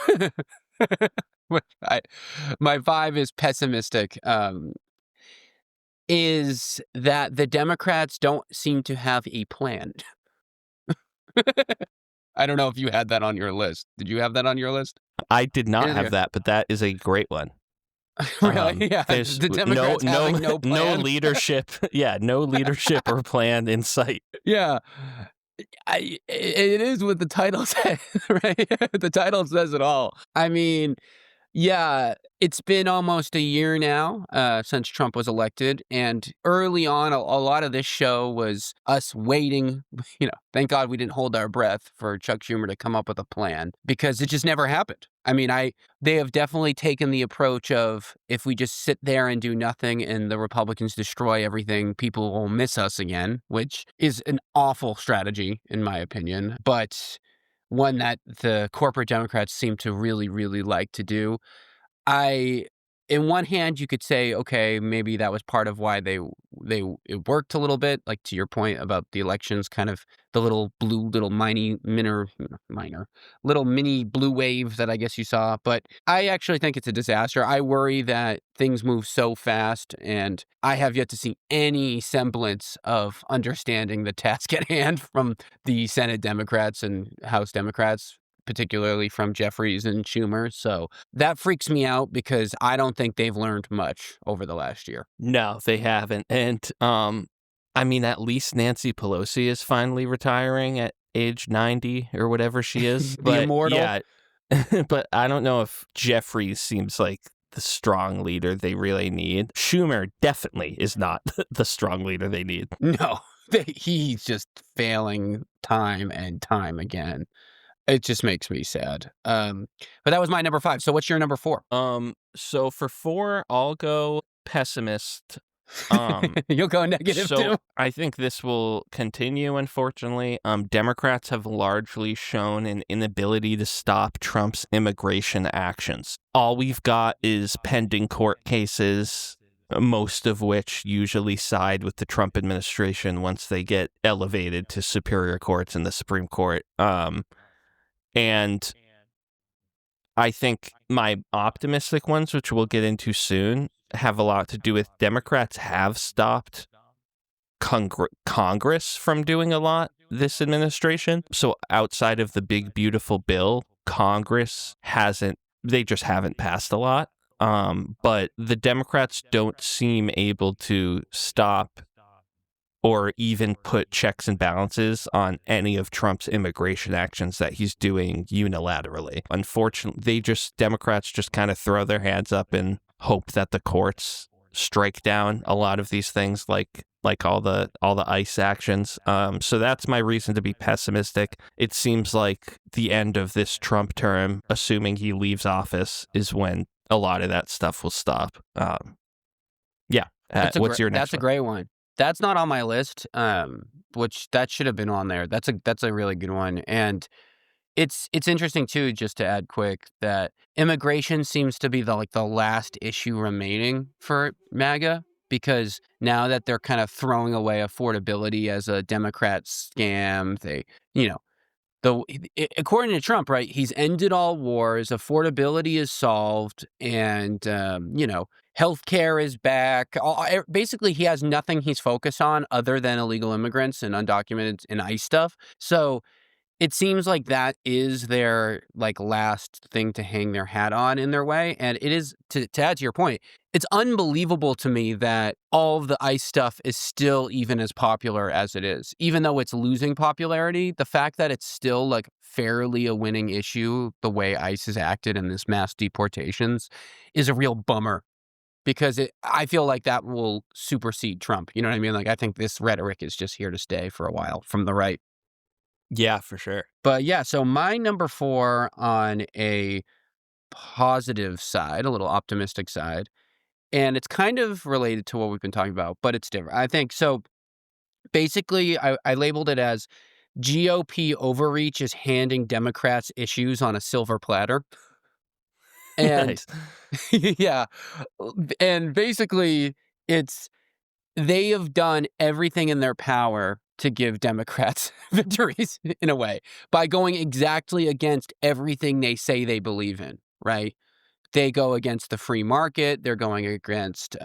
My 5 is pessimistic. Is that the Democrats don't seem to have a plan. I don't know if you had that on your list. Did you have that on your list?
I did not have that, but that is a great one.
Really? Yeah.
There's
The Democrats having no plan.
No leadership. Yeah, no leadership or plan in sight.
Yeah. It is what the title says, right? The title says it all. I mean, yeah, it's been almost a year now since Trump was elected. And early on, a lot of this show was us waiting. Thank God we didn't hold our breath for Chuck Schumer to come up with a plan, because it just never happened. I mean, they have definitely taken the approach of, if we just sit there and do nothing and the Republicans destroy everything, people will miss us again, which is an awful strategy, in my opinion, but one that the corporate Democrats seem to really, really like to do. In one hand, you could say, okay, maybe that was part of why it worked a little bit, like to your point about the elections, kind of the little mini blue wave that I guess you saw. But I actually think it's a disaster. I worry that things move so fast, and I have yet to see any semblance of understanding the task at hand from the Senate Democrats and House Democrats, particularly from Jeffries and Schumer. So that freaks me out, because I don't think they've learned much over the last year.
No, they haven't. And I mean, at least Nancy Pelosi is finally retiring at age 90 or whatever she is.
The immortal.
Yeah, but I don't know if Jeffries seems like the strong leader they really need. Schumer definitely is not the strong leader they need.
No, he's just failing time and time again. It just makes me sad. But that was my number 5. So what's your number 4?
So for 4, I'll go pessimist.
You'll go negative too.
I think this will continue, unfortunately. Democrats have largely shown an inability to stop Trump's immigration actions. All we've got is pending court cases, most of which usually side with the Trump administration once they get elevated to superior courts in the Supreme Court. And I think my optimistic ones, which we'll get into soon, have a lot to do with Democrats have stopped Congress from doing a lot this administration. So outside of the big, beautiful bill, Congress they just haven't passed a lot. But the Democrats don't seem able to stop or even put checks and balances on any of Trump's immigration actions that he's doing unilaterally. Unfortunately, Democrats just kind of throw their hands up and hope that the courts strike down a lot of these things, like like all the ICE actions. So that's my reason to be pessimistic. It seems like the end of this Trump term, assuming he leaves office, is when a lot of that stuff will stop. Yeah. What's your next
That's a great one. That's not on my list, which that should have been on there. That's a really good one. And it's interesting too, just to add quick, that immigration seems to be the last issue remaining for MAGA, because now that they're kind of throwing away affordability as a Democrat scam, according to Trump, right, he's ended all wars, affordability is solved, and healthcare is back. Basically, he has nothing he's focused on other than illegal immigrants and undocumented and ICE stuff. So it seems like that is their last thing to hang their hat on in their way. And it is, to add to your point, it's unbelievable to me that all of the ICE stuff is still even as popular as it is. Even though it's losing popularity, the fact that it's still fairly a winning issue, the way ICE has acted in this mass deportations, is a real bummer. Because I feel like that will supersede Trump. You know what I mean? I think this rhetoric is just here to stay for a while from the right.
Yeah, for sure.
But yeah, so my number 4 on a positive side, a little optimistic side, and it's kind of related to what we've been talking about, but it's different. I think so. Basically, I labeled it as GOP overreach is handing Democrats issues on a silver platter. And
Nice.
yeah, and basically they have done everything in their power to give Democrats victories in a way by going exactly against everything they say they believe in, right? They go against the free market. They're going against,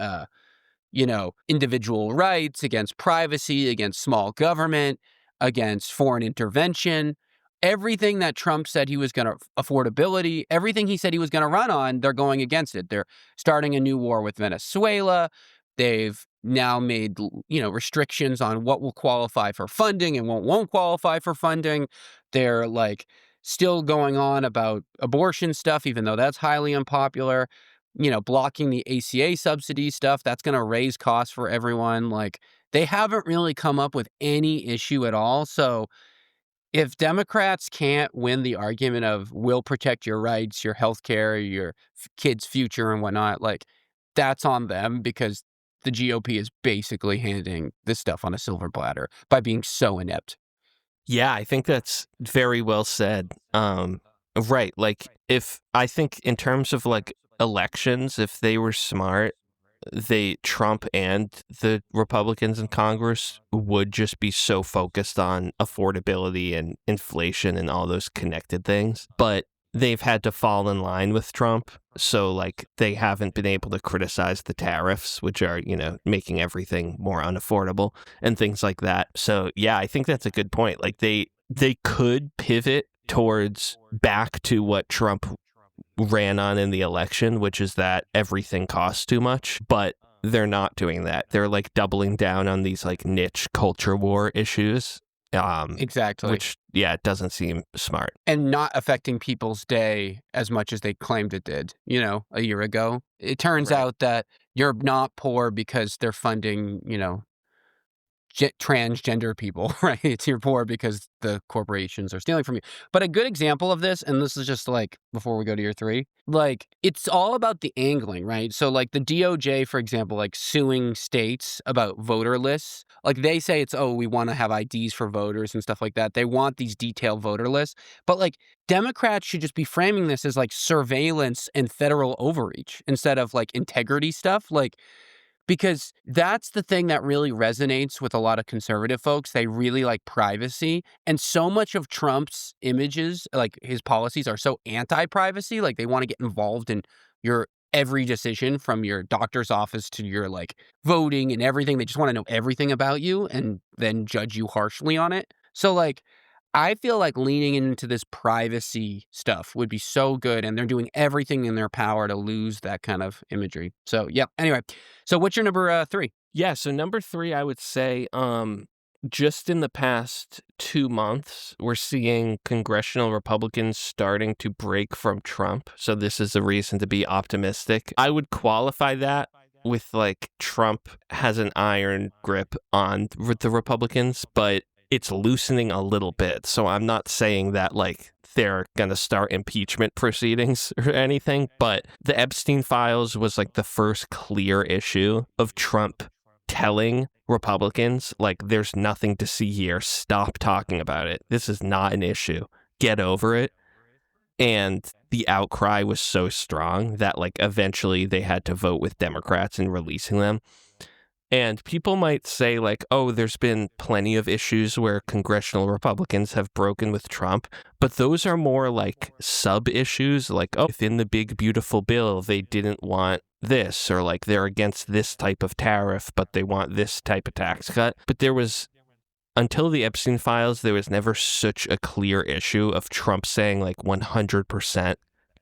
individual rights, against privacy, against small government, against foreign intervention. Everything that Trump said he was going to, affordability, everything he said he was going to run on, they're going against it. They're starting a new war with Venezuela. They've now made, restrictions on what will qualify for funding and what won't qualify for funding. They're still going on about abortion stuff, even though that's highly unpopular. Blocking the ACA subsidy stuff, that's going to raise costs for everyone. They haven't really come up with any issue at all. So if Democrats can't win the argument of we'll protect your rights, your health care, your kids' future and whatnot, that's on them, because the GOP is basically handing this stuff on a silver platter by being so inept.
Yeah, I think that's very well said. Right. If I think in terms of elections, if they were smart, Trump and the Republicans in Congress would just be so focused on affordability and inflation and all those connected things. But they've had to fall in line with Trump. So they haven't been able to criticize the tariffs, which are, making everything more unaffordable and things like that. So yeah, I think that's a good point. They could pivot towards back to what Trump ran on in the election, which is that everything costs too much, but they're not doing that. They're doubling down on these niche culture war issues.
Exactly.
Which, it doesn't seem smart.
And not affecting people's day as much as they claimed it did, a year ago. It turns out that you're not poor because they're funding, transgender people, right? You're poor because the corporations are stealing from you. But a good example of this, and this is just before we go to your 3, it's all about the angling, right? So the DOJ, for example, suing states about voter lists, they say it's, we want to have IDs for voters and stuff like that. They want these detailed voter lists. But Democrats should just be framing this as surveillance and federal overreach instead of integrity stuff. Because that's the thing that really resonates with a lot of conservative folks. They really like privacy. And so much of Trump's images, his policies, are so anti-privacy. They want to get involved in your every decision, from your doctor's office to your voting and everything. They just want to know everything about you and then judge you harshly on it. So I feel leaning into this privacy stuff would be so good, and they're doing everything in their power to lose that kind of imagery. So, yeah. Anyway, so what's your number 3?
Yeah, so number 3, I would say, just in the past 2 months, we're seeing congressional Republicans starting to break from Trump. So this is a reason to be optimistic. I would qualify that with like Trump has an iron grip on the Republicans, but it's loosening a little bit. So I'm not saying that like they're going to start impeachment proceedings or anything, but the Epstein files was like the first clear issue of Trump telling Republicans, like, there's nothing to see here. Stop talking about it. This is not an issue. Get over it. And the outcry was so strong that like eventually they had to vote with Democrats in releasing them. And people might say like, oh, there's been plenty of issues where congressional Republicans have broken with Trump, but those are more like sub issues, like, oh, within the big beautiful bill, they didn't want this, or like they're against this type of tariff, but they want this type of tax cut. But there was, until the Epstein files, there was never such a clear issue of Trump saying like 100%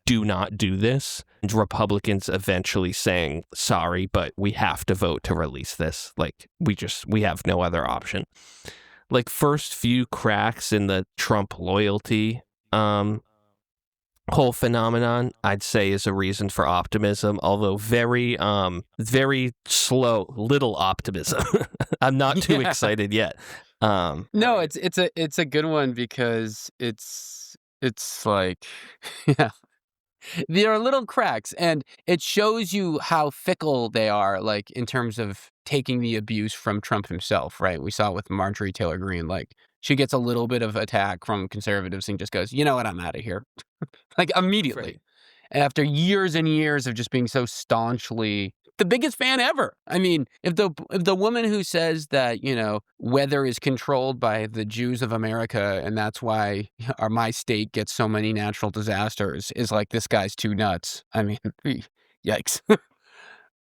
do not do this. And Republicans eventually saying, sorry, but we have to vote to release this. Like, we have no other option. Like, first few cracks in the Trump loyalty whole phenomenon, I'd say, is a reason for optimism, although very slow, little optimism. I'm not too excited yet.
No, it's a good one because it's like, yeah. There are little cracks, and it shows you how fickle they are, like, in terms of taking the abuse from Trump himself, right? We saw it with Marjorie Taylor Greene. Like, she gets a little bit of attack from conservatives and just goes, you know what, I'm out of here. Like, immediately.
Right.
After years and years of just being so staunchly the biggest fan ever. I mean, if the woman who says that, you know, weather is controlled by the Jews of America and that's why my state gets so many natural disasters is like, this guy's too nuts. I mean, yikes.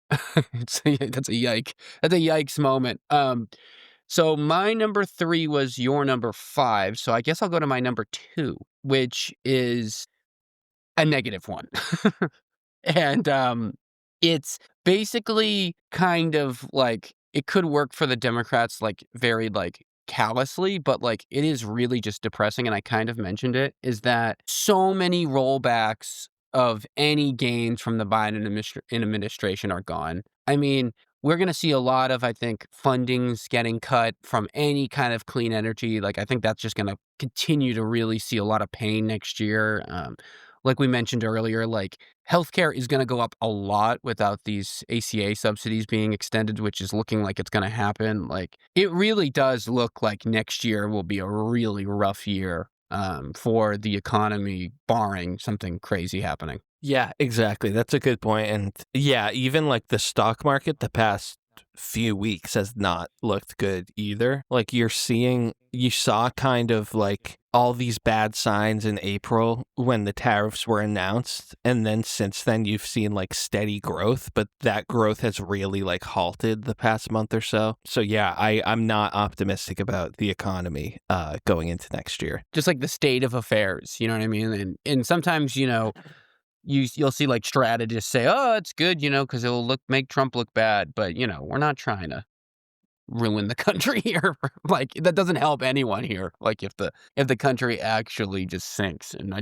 That's a yike. That's a yikes moment. So my number 3 was your number 5. So I guess I'll go to my number 2, which is a negative one. And it's basically kind of like, it could work for the Democrats, like, very, like, callously, but, like, it is really just depressing, and I kind of mentioned it, is that so many rollbacks of any gains from the Biden administration are gone. I mean, we're going to see a lot of, I think, fundings getting cut from any kind of clean energy. Like, I think that's just going to continue to really see a lot of pain next year. Like we mentioned earlier, like, healthcare is going to go up a lot without these ACA subsidies being extended, which is looking like it's going to happen. Like, it really does look like next year will be a really rough year for the economy, barring something crazy happening.
Yeah, exactly. That's a good point. And yeah, even like the stock market the past few weeks has not looked good either. Like, you saw kind of like all these bad signs in April when the tariffs were announced, and then since then you've seen like steady growth, but that growth has really like halted the past month or so. So yeah, I'm not optimistic about the economy going into next year.
Just like the state of affairs, you know what I mean? And sometimes, you know, you'll see like strategists say, oh, it's good, you know, because it'll make Trump look bad. But, you know, we're not trying to ruin the country here. Like, that doesn't help anyone here. Like, if the country actually just sinks. And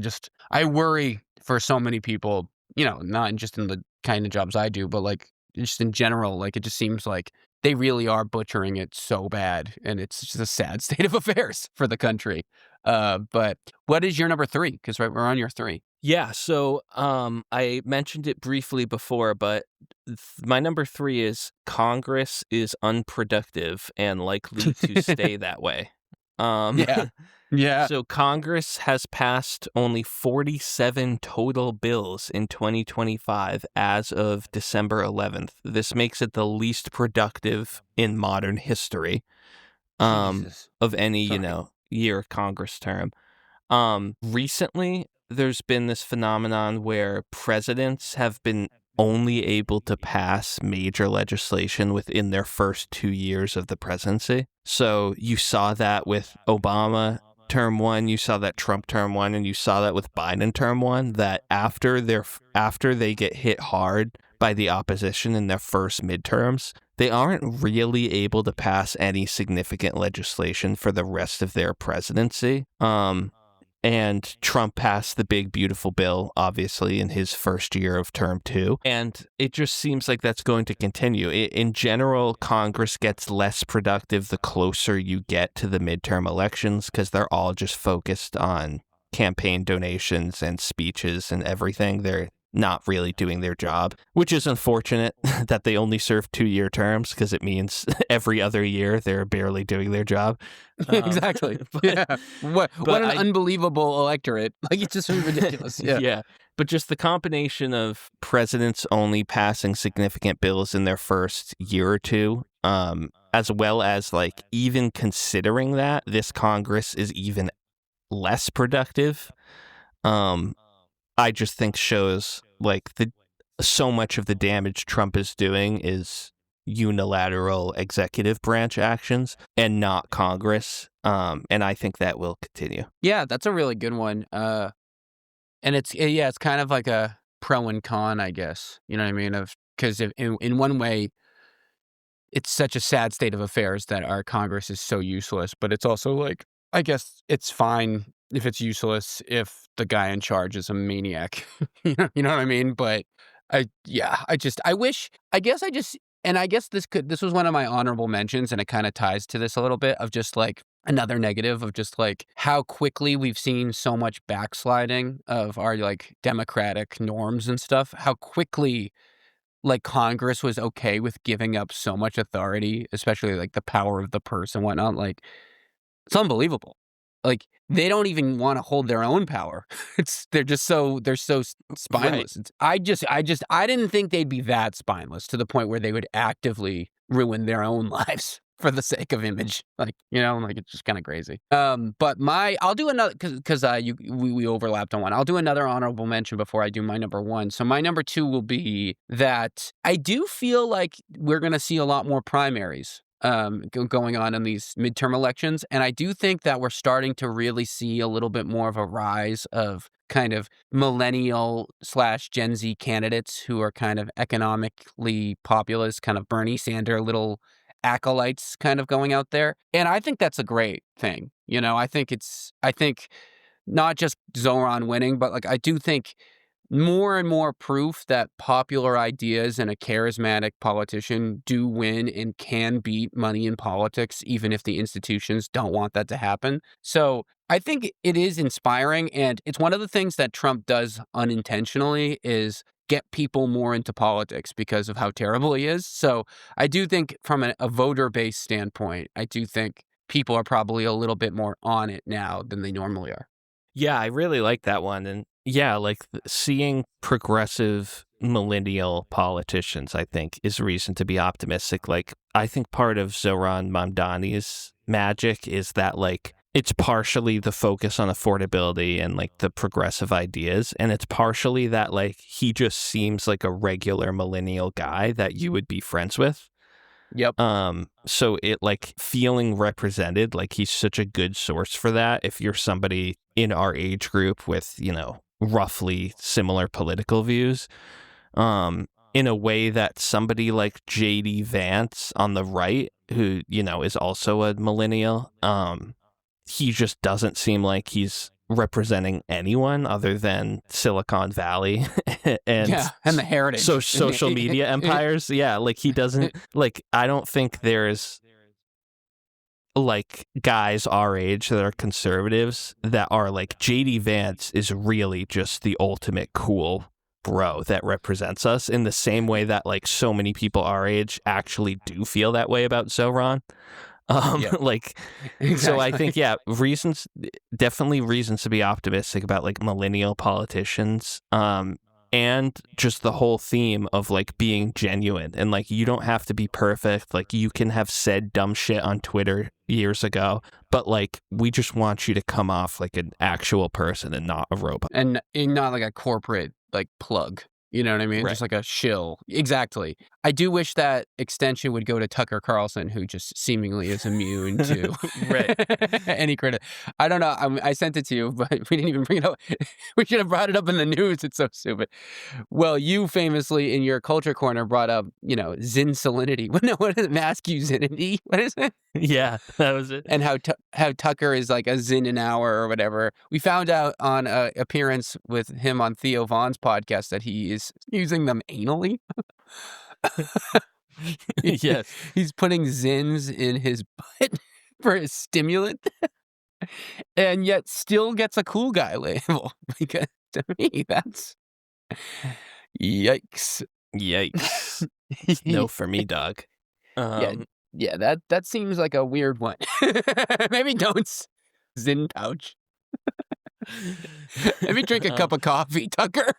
I worry for so many people, you know, not just in the kind of jobs I do, but like just in general. Like, it just seems like they really are butchering it so bad, and it's just a sad state of affairs for the country. But what is your number 3? Because we're on your 3.
Yeah, so I mentioned it briefly before, but my number 3 is Congress is unproductive and likely to stay that way. Yeah. So Congress has passed only 47 total bills in 2025 as of December 11th. This makes it the least productive in modern history of any, you know, year Congress term. Recently, there's been this phenomenon where presidents have been only able to pass major legislation within their first 2 years of the presidency. So you saw that with Obama term 1, you saw that Trump term 1, and you saw that with Biden term 1, that after they get hit hard by the opposition in their first midterms, they aren't really able to pass any significant legislation for the rest of their presidency. And Trump passed the big, beautiful bill, obviously, in his first year of term 2. And it just seems like that's going to continue. In general, Congress gets less productive the closer you get to the midterm elections because they're all just focused on campaign donations and speeches and everything. They're not really doing their job, which is unfortunate that they only serve 2-year terms because it means every other year they're barely doing their job.
Exactly. What an unbelievable electorate. Like, it's just ridiculous.
Yeah. But just the combination of presidents only passing significant bills in their first year or two, as well as like even considering that this Congress is even less productive, I just think shows like so much of the damage Trump is doing is unilateral executive branch actions and not Congress. And I think that will continue.
Yeah, that's a really good one. And it's kind of like a pro and con, I guess. You know what I mean? Because in one way, it's such a sad state of affairs that our Congress is so useless. But it's also like, I guess it's fine if it's useless if the guy in charge is a maniac. You know what I mean? But I guess this was one of my honorable mentions, and it kind of ties to this a little bit of just like another negative of just like how quickly we've seen so much backsliding of our like democratic norms and stuff, how quickly like Congress was okay with giving up so much authority, especially like the power of the purse and whatnot. Like, it's unbelievable. Like, they don't even want to hold their own power. They're so spineless. Right. I didn't think they'd be that spineless to the point where they would actively ruin their own lives for the sake of image. Like, like it's just kind of crazy. But I'll do another because we overlapped on one. I'll do another honorable mention before I do my number 1. So my number 2 will be that I do feel like we're going to see a lot more primaries going on in these midterm elections. And I do think that we're starting to really see a little bit more of a rise of kind of millennial / Gen Z candidates who are kind of economically populist, kind of Bernie Sanders little acolytes kind of going out there. And I think that's a great thing. I think not just Zoran winning, but like I do think more and more proof that popular ideas and a charismatic politician do win and can beat money in politics, even if the institutions don't want that to happen. So I think it is inspiring, and it's one of the things that Trump does unintentionally is get people more into politics because of how terrible he is. So I do think from a voter-based standpoint, I do think people are probably a little bit more on it now than they normally are.
Yeah, I really like that one. And yeah, like seeing progressive millennial politicians, I think, is reason to be optimistic. Like, I think part of Zoran Mamdani's magic is that, like, it's partially the focus on affordability and, like, the progressive ideas. And it's partially that, like, he just seems like a regular millennial guy that you would be friends with.
Yep.
So it like feeling represented, like he's such a good source for that. If you're somebody in our age group with, roughly similar political views, in a way that somebody like JD Vance on the right, who, is also a millennial, he just doesn't seem like he's representing anyone other than Silicon Valley and
the heritage.
So social media empires. Yeah, like he doesn't like I don't think there's like guys our age that are conservatives that are like JD Vance is really just the ultimate cool bro that represents us in the same way that like so many people our age actually do feel that way about Zoran. Like, exactly. So I think, definitely reasons to be optimistic about like millennial politicians, and just the whole theme of like being genuine and like, you don't have to be perfect. Like you can have said dumb shit on Twitter years ago, but like, we just want you to come off like an actual person and not a robot.
And not like a corporate like plug. You know what I mean?
Right.
Just like a shill. Exactly. I do wish that extension would go to Tucker Carlson, who just seemingly is immune to
Right.
any credit. I don't know. I sent it to you, but we didn't even bring it up. We should have brought it up in the news. It's so stupid. Well, you famously in your culture corner brought up, Zin salinity. What is it? Masculinity? What is it?
Yeah, that was it.
And how Tucker is like a Zin an hour or whatever. We found out on an appearance with him on Theo Vaughn's podcast that he is using them anally.
Yes.
He's putting Zins in his butt for a stimulant and yet still gets a cool guy label. Because to me, that's yikes.
Yikes. No for me, dog.
Yeah, that seems like a weird one. Maybe don't Zin pouch. Maybe drink a cup of coffee, Tucker.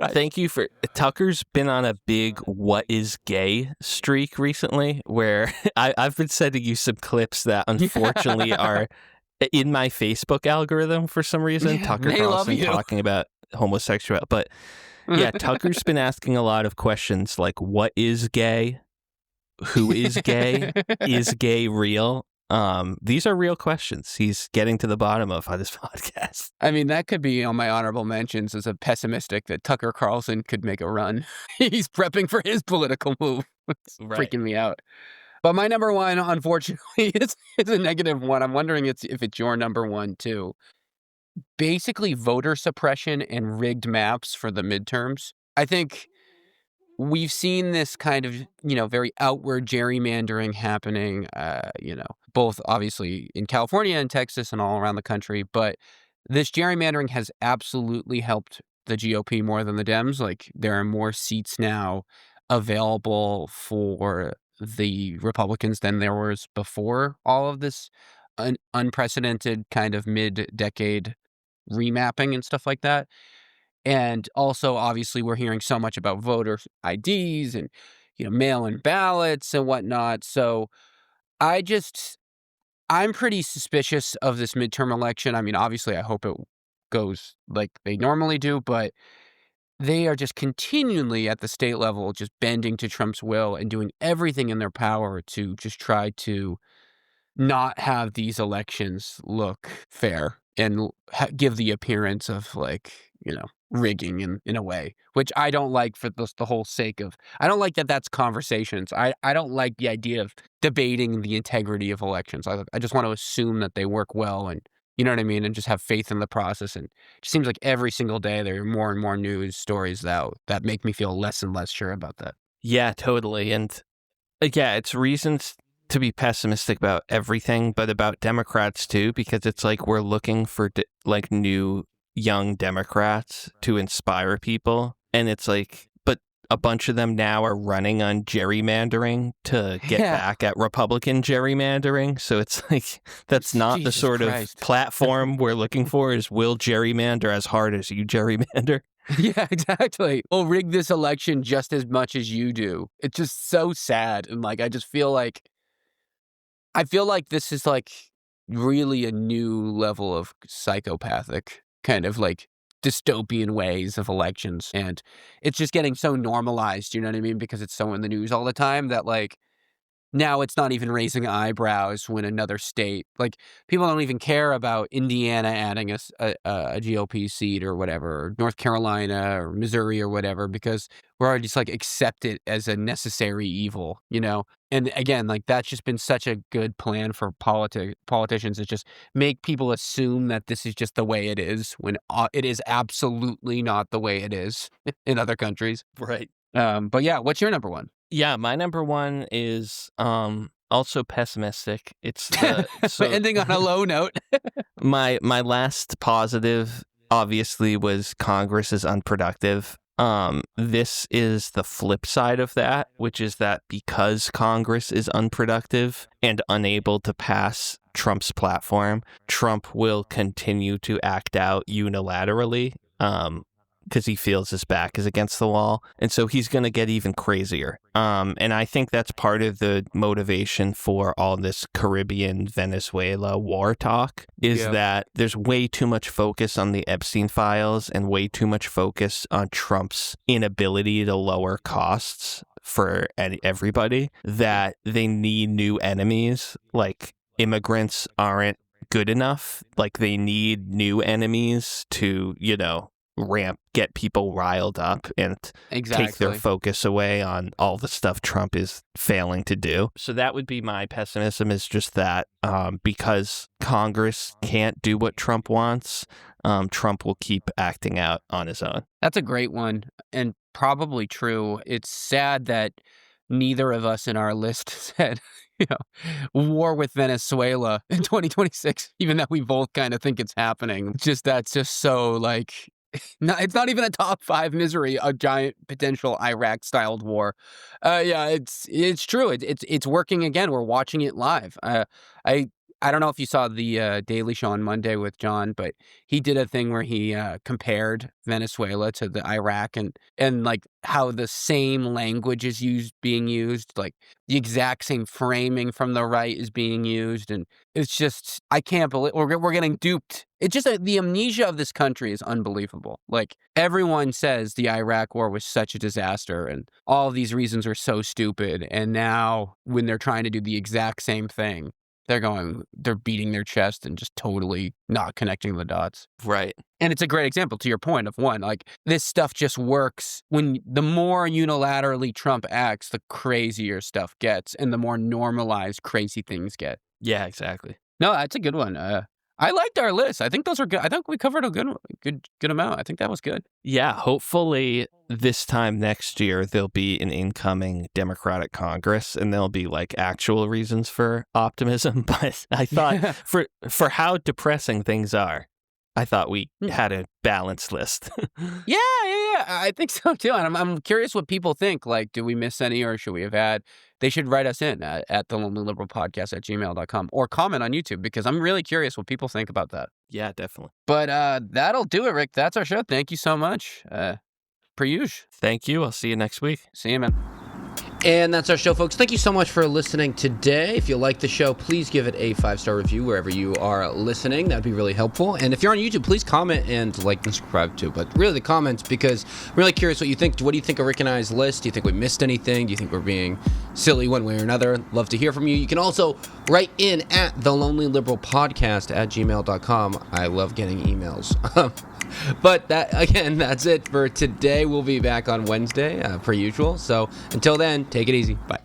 Thank you for Tucker's been on a big "what is gay" streak recently, where I've been sending you some clips that unfortunately are in my Facebook algorithm for some reason.
Yeah,
Tucker
they love
Carlson
you.
talking about homosexuality, but yeah, Tucker's been asking a lot of questions like, "What is gay? Who is gay? Is gay real?" These are real questions he's getting to the bottom of on this podcast.
I mean, that could be on my honorable mentions as a pessimistic that Tucker Carlson could make a run. He's prepping for his political move. It's
Right.
freaking me out. But my number one, unfortunately, is a negative one. I'm wondering if it's your number one, too. Basically, voter suppression and rigged maps for the midterms. I think we've seen this kind of, very outward gerrymandering happening, both obviously in California and Texas and all around the country. But this gerrymandering has absolutely helped the GOP more than the Dems. Like, there are more seats now available for the Republicans than there was before all of this unprecedented kind of mid-decade remapping and stuff like that. And also, obviously, we're hearing so much about voter IDs and, mail-in ballots and whatnot. So I'm pretty suspicious of this midterm election. I mean, obviously, I hope it goes like they normally do, but they are just continually at the state level just bending to Trump's will and doing everything in their power to just try to not have these elections look fair and give the appearance of rigging in a way, which I don't like for the whole sake of, I don't like that that's conversations. I don't like the idea of debating the integrity of elections. I just want to assume that they work well and, you know what I mean? And just have faith in the process. And it just seems like every single day there are more and more news stories that make me feel less and less sure about that.
Yeah, totally. And yeah, it's reasons to be pessimistic about everything, but about Democrats too, because it's like we're looking for new young Democrats to inspire people. And it's like, but a bunch of them now are running on gerrymandering to get back at Republican gerrymandering. So it's like, that's not
Jesus
the sort
Christ.
of platform we're looking for, is will gerrymander as hard as you gerrymander.
Yeah, exactly. We'll rig this election just as much as you do. It's just so sad. And I just feel like this is really a new level of psychopathic kind of dystopian ways of elections. And it's just getting so normalized, you know what I mean? Because it's so in the news all the time that now it's not even raising eyebrows when another state, people don't even care about Indiana adding a GOP seat or whatever, or North Carolina or Missouri or whatever, because we're already just accept it as a necessary evil, And again, that's just been such a good plan for politicians, is just make people assume that this is just the way it is when it is absolutely not the way it is in other countries.
Right.
But yeah, what's your number one?
Yeah, my number one is also pessimistic. It's
Ending on a low note.
my last positive obviously was Congress is unproductive. This is the flip side of that, which is that because Congress is unproductive and unable to pass Trump's platform, Trump will continue to act out unilaterally. because he feels his back is against the wall. And so he's going to get even crazier. And I think that's part of the motivation for all this Caribbean Venezuela war talk is that there's way too much focus on the Epstein files and way too much focus on Trump's inability to lower costs for everybody, that they need new enemies. Like, immigrants aren't good enough. Like, they need new enemies to, get people riled up and take their focus away on all the stuff Trump is failing to do. So that would be my pessimism, is just that because Congress can't do what Trump wants, Trump will keep acting out on his own.
That's a great one, and probably true. It's sad that neither of us in our list said, war with Venezuela in 2026, even though we both kind of think it's happening. That's just so, like, it's not even a top 5 misery, a giant potential Iraq-styled war. It's true. It's working again. We're watching it live. I don't know if you saw the Daily Show on Monday with John, but he did a thing where he compared Venezuela to the Iraq and like how the same language is being used, like the exact same framing from the right is being used, and it's just, I can't believe we're getting duped. It's just the amnesia of this country is unbelievable. Like, everyone says the Iraq war was such a disaster and all of these reasons are so stupid, and now when they're trying to do the exact same thing, they're beating their chest and just totally not connecting the dots.
Right.
And it's a great example, to your point, of one, like, this stuff just works. When the more unilaterally Trump acts, the crazier stuff gets and the more normalized crazy things get.
Yeah, exactly.
No, that's a good one. I liked our list. I think those are good. I think we covered a good amount. I think that was good.
Yeah, hopefully this time next year there'll be an incoming Democratic Congress and there'll be like actual reasons for optimism. But I thought for how depressing things are, I thought we had a balanced list.
Yeah. I think so too. And I'm curious what people think. Like, do we miss any, or should we have had? They should write us in at thelonelyliberalpodcast@gmail.com or comment on YouTube, because I'm really curious what people think about that.
Yeah, definitely.
But that'll do it, Rick. That's our show. Thank you so much. Per usual.
Thank you. I'll see you next week.
See you, man.
And that's our show, folks. Thank you so much for listening today. If you like the show, please give it a 5-star review wherever you are listening. That'd be really helpful. And if you're on YouTube, please comment and like and subscribe too. But really the comments, because I'm really curious what you think. What do you think of Rick and I's list? Do you think we missed anything? Do you think we're being silly one way or another? Love to hear from you. You can also write in at thelonelyliberalpodcast@gmail.com. I love getting emails. But that's it for today. We'll be back on Wednesday, per usual. So until then, take it easy. Bye.